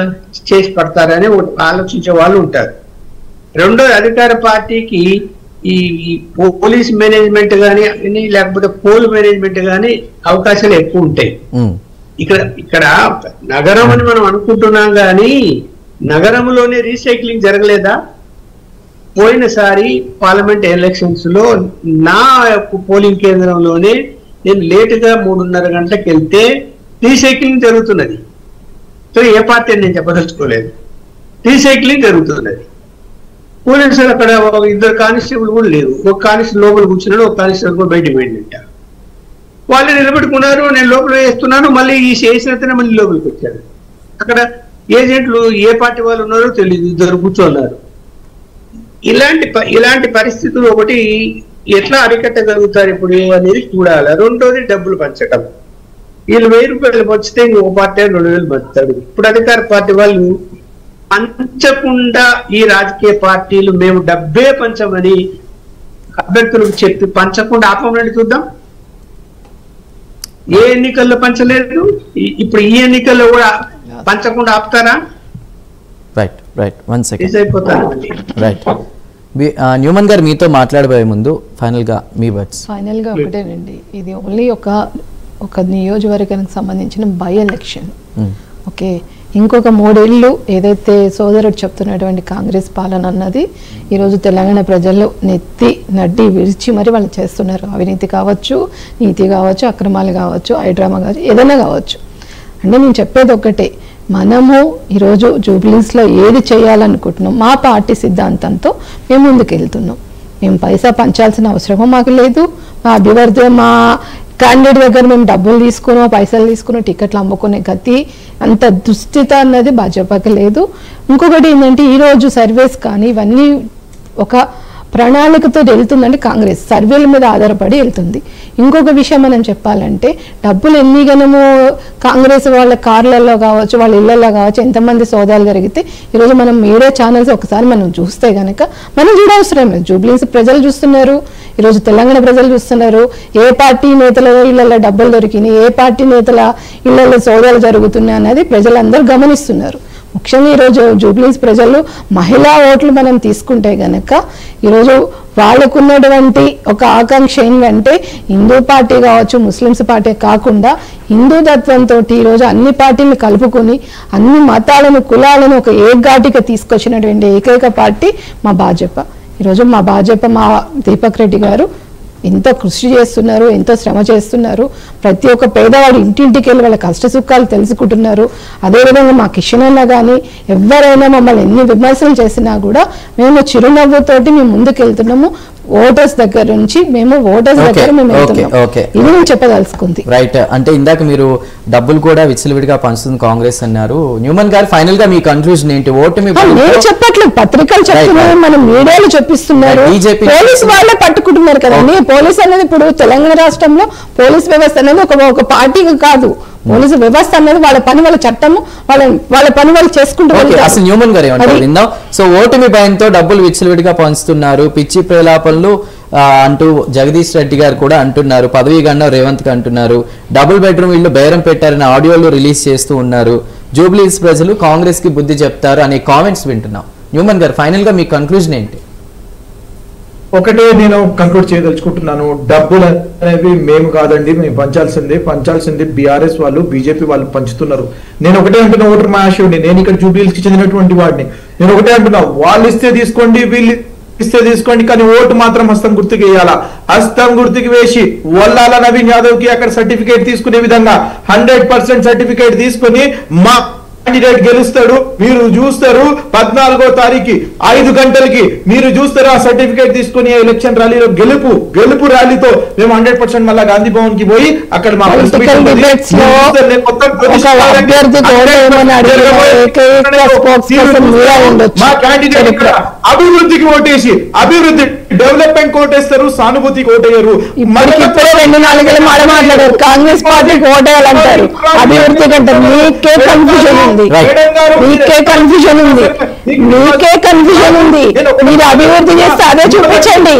చేసి పడతారని ఆలోచించే వాళ్ళు ఉంటారు. రెండోది, అధికార పార్టీకి ఈ పోలీస్ మేనేజ్మెంట్ కానీ లేకపోతే పోల్ మేనేజ్మెంట్ కానీ అవకాశాలు ఎక్కువ ఉంటాయి. ఇక్కడ నగరం అని మనం అనుకుంటున్నాం కానీ నగరంలోనే రీసైక్లింగ్ జరగలేదా? పోయినసారి పార్లమెంట్ ఎలక్షన్స్ లో నా పోలింగ్ కేంద్రంలోనే నేను లేటుగా 3:30 గంటలకు వెళ్తే రీసైక్లింగ్ జరుగుతున్నది. సో ఏ పార్టీ అని నేను చెప్పదలుచుకోలేదు, రీసైక్లింగ్ జరుగుతున్నది. పోలీసులు అక్కడ 2 కానిస్టేబుల్ కూడా లేరు. ఒక కానిస్టేబుల్ లోపల కూర్చున్నాడు, ఒక కానిస్టేబుల్ కూడా బయటకు పోయిందంట. వాళ్ళు నిలబెట్టుకున్నారు, నేను లోపల వేస్తున్నాను, మళ్ళీ ఈ చేసినతనే మళ్ళీ లోపలికి వచ్చారు. అక్కడ ఏజెంట్లు ఏ పార్టీ వాళ్ళు ఉన్నారో తెలియదు, 2 కూర్చోన్నారు. ఇలాంటి పరిస్థితులు ఒకటి ఎట్లా అరికట్టగలుగుతారు ఇప్పుడు అనేది చూడాలి. రెండోది, డబ్బులు పంచటం. వీళ్ళు 1000 రూపాయలు పంచితే ఇంకొక పార్టీ 2000 పంచుతాడు. ఇప్పుడు అధికార పార్టీ వాళ్ళు పంచకుండా ఈ రాజకీయ పార్టీలు మేము డబ్బే పంచమని అభ్యర్థులకు చెప్పి పంచకుండా ఆపమని చూద్దాం. ఏ ఎన్నికల్లో పంచలేదు, ఇప్పుడు ఈ ఎన్నికల్లో కూడా పంచకుండా ఆపుతారా?
Right right, 1 second.
అయిపోతారు.
రైట్, న్యూమన్ గారు మీతో మాట్లాడబోయే ముందు ఫైనల్ గా మీ వర్డ్స్.
ఫైనల్ గా ఒకటేనండి, ఇది ఓన్లీ ఒక నియోజకవర్గానికి సంబంధించిన బై ఎలక్షన్. ఓకే, ఇంకొక 3 ఏళ్ళు ఏదైతే సోదరుడు చెప్తున్నటువంటి కాంగ్రెస్ పాలన అన్నది ఈరోజు తెలంగాణ ప్రజల్లో నడ్డి విరిచి మరి వాళ్ళు చేస్తున్నారు. అవినీతి కావచ్చు, నీతి కావచ్చు, అక్రమాలు కావచ్చు, హైడ్రామా కావచ్చు, ఏదైనా కావచ్చు. అంటే నేను చెప్పేది ఒక్కటే, మనము ఈరోజు జూబ్లీస్లో ఏది చేయాలనుకుంటున్నాం మా పార్టీ సిద్ధాంతంతో మేము ముందుకు వెళ్తున్నాం. మేము పైసా పంచాల్సిన అవసరమో మాకు లేదు. మా అభివృద్ధి, మా క్యాండిడేట్ దగ్గర మేము డబ్బులు తీసుకునో పైసలు తీసుకునో టికెట్లు అమ్ముకునే గతి అంత దుస్థితి అన్నది భాజపాకి లేదు. ఇంకొకటి ఏంటంటే, ఈరోజు సర్వేస్ కానీ ఇవన్నీ ఒక ప్రణాళికతో వెళ్తుందంటే కాంగ్రెస్ సర్వేల మీద ఆధారపడి వెళ్తుంది. ఇంకొక విషయం మనం చెప్పాలంటే, డబ్బులు ఎన్ని గనము కాంగ్రెస్ వాళ్ళ కార్లలో కావచ్చు, వాళ్ళ ఇళ్లలో కావచ్చు, ఎంతమంది సోదాలు జరిగితే ఈరోజు మనం మీడియా ఛానల్స్ ఒకసారి మనం చూస్తే కనుక మనం చూడవసరం లేదు. జూబ్లీస్ ప్రజలు చూస్తున్నారు, ఈరోజు తెలంగాణ ప్రజలు చూస్తున్నారు. ఏ పార్టీ నేతల ఇళ్లలో డబ్బులు దొరికినాయి, ఏ పార్టీ నేతల ఇళ్లలో సోదాలు జరుగుతున్నాయి అన్నది ప్రజలందరూ గమనిస్తున్నారు. ముఖ్యంగా ఈరోజు జూబ్లీస్ ప్రజలు మహిళా ఓట్లు మనం తీసుకుంటే గనక ఈరోజు వాళ్ళకున్నటువంటి ఒక ఆకాంక్ష ఏంటంటే హిందూ పార్టీ కావచ్చు, ముస్లిమ్స్ పార్టీ కాకుండా హిందూ తత్వంతో ఈరోజు అన్ని పార్టీలను కలుపుకొని అన్ని మతాలను కులాలను ఒక ఏకగాటిగా తీసుకొచ్చినటువంటి ఏకైక పార్టీ మా భాజపా. ఈరోజు మా భాజపా, మా దీపక్ రెడ్డి గారు ఎంతో కృషి చేస్తున్నారు, ఎంతో శ్రమ చేస్తున్నారు. ప్రతి ఒక్క పేదవాడు ఇంటింటికి వెళ్ళి వాళ్ళ కష్ట సుఖాలు తెలుసుకుంటున్నారు. అదేవిధంగా మా కిషన్ అన్న కానీ ఎవరైనా మమ్మల్ని ఎన్ని విమర్శలు చేసినా కూడా మేము చిరునవ్వుతోటి మేము ముందుకెళ్తున్నాము. ఓటర్స్ దగ్గర నుంచి మేము వెళ్తున్నాము. ఇది నేను చెప్పదలుచుకుంది.
రైట్. అంటే ఇందాక మీరు డబ్బులు కూడా విచ్చలవిడిగా పంచుతుంది కాంగ్రెస్ అన్నారు. న్యూమన్ గారు ఫైనల్ గా మీ కన్క్లూజన్ ఏంటి? ఓటమి
నేను చెప్పట్లేదు, పత్రికలు చెప్తున్నారు, మన మీడియాలు చెప్పిస్తున్నారు, పోలీసు వాళ్ళే పట్టుకుంటున్నారు కదండి. పోలీస్ అనేది ఇప్పుడు తెలంగాణ రాష్ట్రంలో పోలీస్ వ్యవస్థ అనేది ఒక పార్టీ కాదు. పోలీసు వ్యవస్థ అనేది వాళ్ళ పని, వాళ్ళ చట్టము, వాళ్ళ పని వాళ్ళు చేసుకుంటారు.
అసలు న్యూమన్ గారు ఏమంటారు విందాం. సో ఓటమి భయంతో డబ్బులు విచ్చలవిడిగా పంచుతున్నారు, పిచ్చి ప్రలాపనలు అంటూ జగదీష్ రెడ్డి గారు కూడా అంటున్నారు. పదవీ గండం రేవంత్ కి అంటున్నారు. డబుల్ బెడ్రూమ్ ఇల్లు బేరం పెట్టారని ఆడియోలు రిలీజ్ చేస్తూ ఉన్నారు. జూబ్లీస్ ప్రజలు కాంగ్రెస్ కి బుద్ధి చెప్తారు అనే కామెంట్స్ వింటున్నాం. న్యూమన్ గారు ఫైనల్ గా మీ కన్క్లూజన్ ఏంటి?
ఒకటే నేను కంక్లూడ్ చేయదలుచుకుంటున్నాను, డబ్బులు అనేవి మేము కాదండి, మేము పంచాల్సింది బీఆర్ఎస్ వాళ్ళు, బీజేపీ వాళ్ళు పంచుతున్నారు. నేను ఒకటే అంటున్నా, ఓటర్ మహాశివుడిని, నేను ఇక్కడ జూబ్లీస్ కి చెందినటువంటి వాడిని. నేను ఒకటే అంటున్నా, వాళ్ళు ఇస్తే తీసుకోండి, వీళ్ళు ఇస్తే తీసుకోండి, కానీ ఓటు మాత్రం హస్తం గుర్తుకి వేయాలా. హస్తం గుర్తుకి వేసి వల్లాల నవీన్ యాదవ్ కి అక్కడ సర్టిఫికేట్ తీసుకునే విధంగా 100% సర్టిఫికేట్ తీసుకుని మా క్యాండిడేట్ గెలుస్తాడు. మీరు చూస్తారు 14వ తారీఖు 5 గంటలకి మీరు చూస్తారు ఆ సర్టిఫికేట్ తీసుకుని ఎలక్షన్ ర్యాలీలో గెలుపు ర్యాలీతో మేము 100% మళ్ళా గాంధీ భవన్ కి పోయి అక్కడ మా క్యాండిడేట్ అభివృద్ధికి ఓటేసి డెవలప్మెంట్ ఓటేస్తారు, సానుభూతికి ఓటేయరు.
ఇప్పుడే 2-4 మాట్లాడారు, కాంగ్రెస్ పార్టీకి ఓటేయాలంటారు. అభివృద్ధి కంటే మీకే కన్ఫ్యూజన్ ఉంది. మీరు అభివృద్ధి చేస్తే అదే చూపించండి.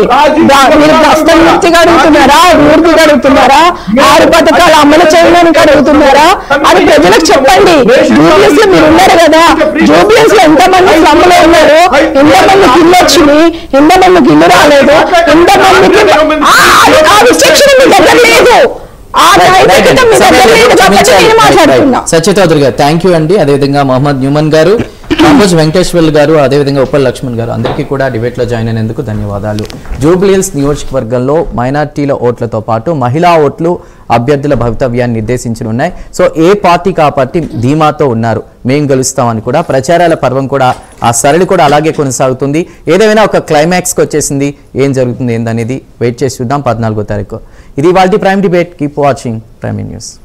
మీరు ప్రస్తుతం అడుగుతున్నారా, అభివృద్ధిగా అడుగుతున్నారా, 6 పథకాలు అమలు చేయడానికి అడుగుతున్నారా అని ప్రజలకు చెప్పండి. జూబ్లీస్ లో మీరు ఉన్నారు కదా, జూబ్లీస్ లో ఎంతమంది శ్రమలో ఉన్నారు, ఎంతమందికి ఇల్లు వచ్చింది, ఎంతమందికి ఇల్లు రాలేదు, ఎంతమందికి ఆ విచక్షణ మీ దగ్గర లేదు.
సత్యచౌదరి గారు థ్యాంక్ యూ అండి. అదేవిధంగా మహమ్మద్ న్యూమన్ గారు, కాంబోజ్ వెంకటేశ్వర్లు గారు, అదేవిధంగా ఉప్పల్ లక్ష్మణ్ గారు, అందరికీ కూడా డిబేట్ లో జాయిన్ అయినందుకు ధన్యవాదాలు. జూబ్లీహిల్స్ నియోజకవర్గంలో మైనార్టీల ఓట్లతో పాటు మహిళా ఓట్లు అభ్యర్థుల భవితవ్యాన్ని నిర్దేశించనున్నాయి. సో ఏ పార్టీకి ఆ పార్టీ ధీమాతో ఉన్నారు, మేం గెలుస్తామని కూడా ప్రచారాల పర్వం కూడా ఆ సరళి కూడా అలాగే కొనసాగుతుంది. ఏదైనా ఒక క్లైమాక్స్కి వచ్చేసింది. ఏం జరుగుతుంది ఏందనేది వెయిట్ చేసి చూద్దాం 14వ తారీఖు. ఇది వాళ్ళ prime debate. Keep watching prime news.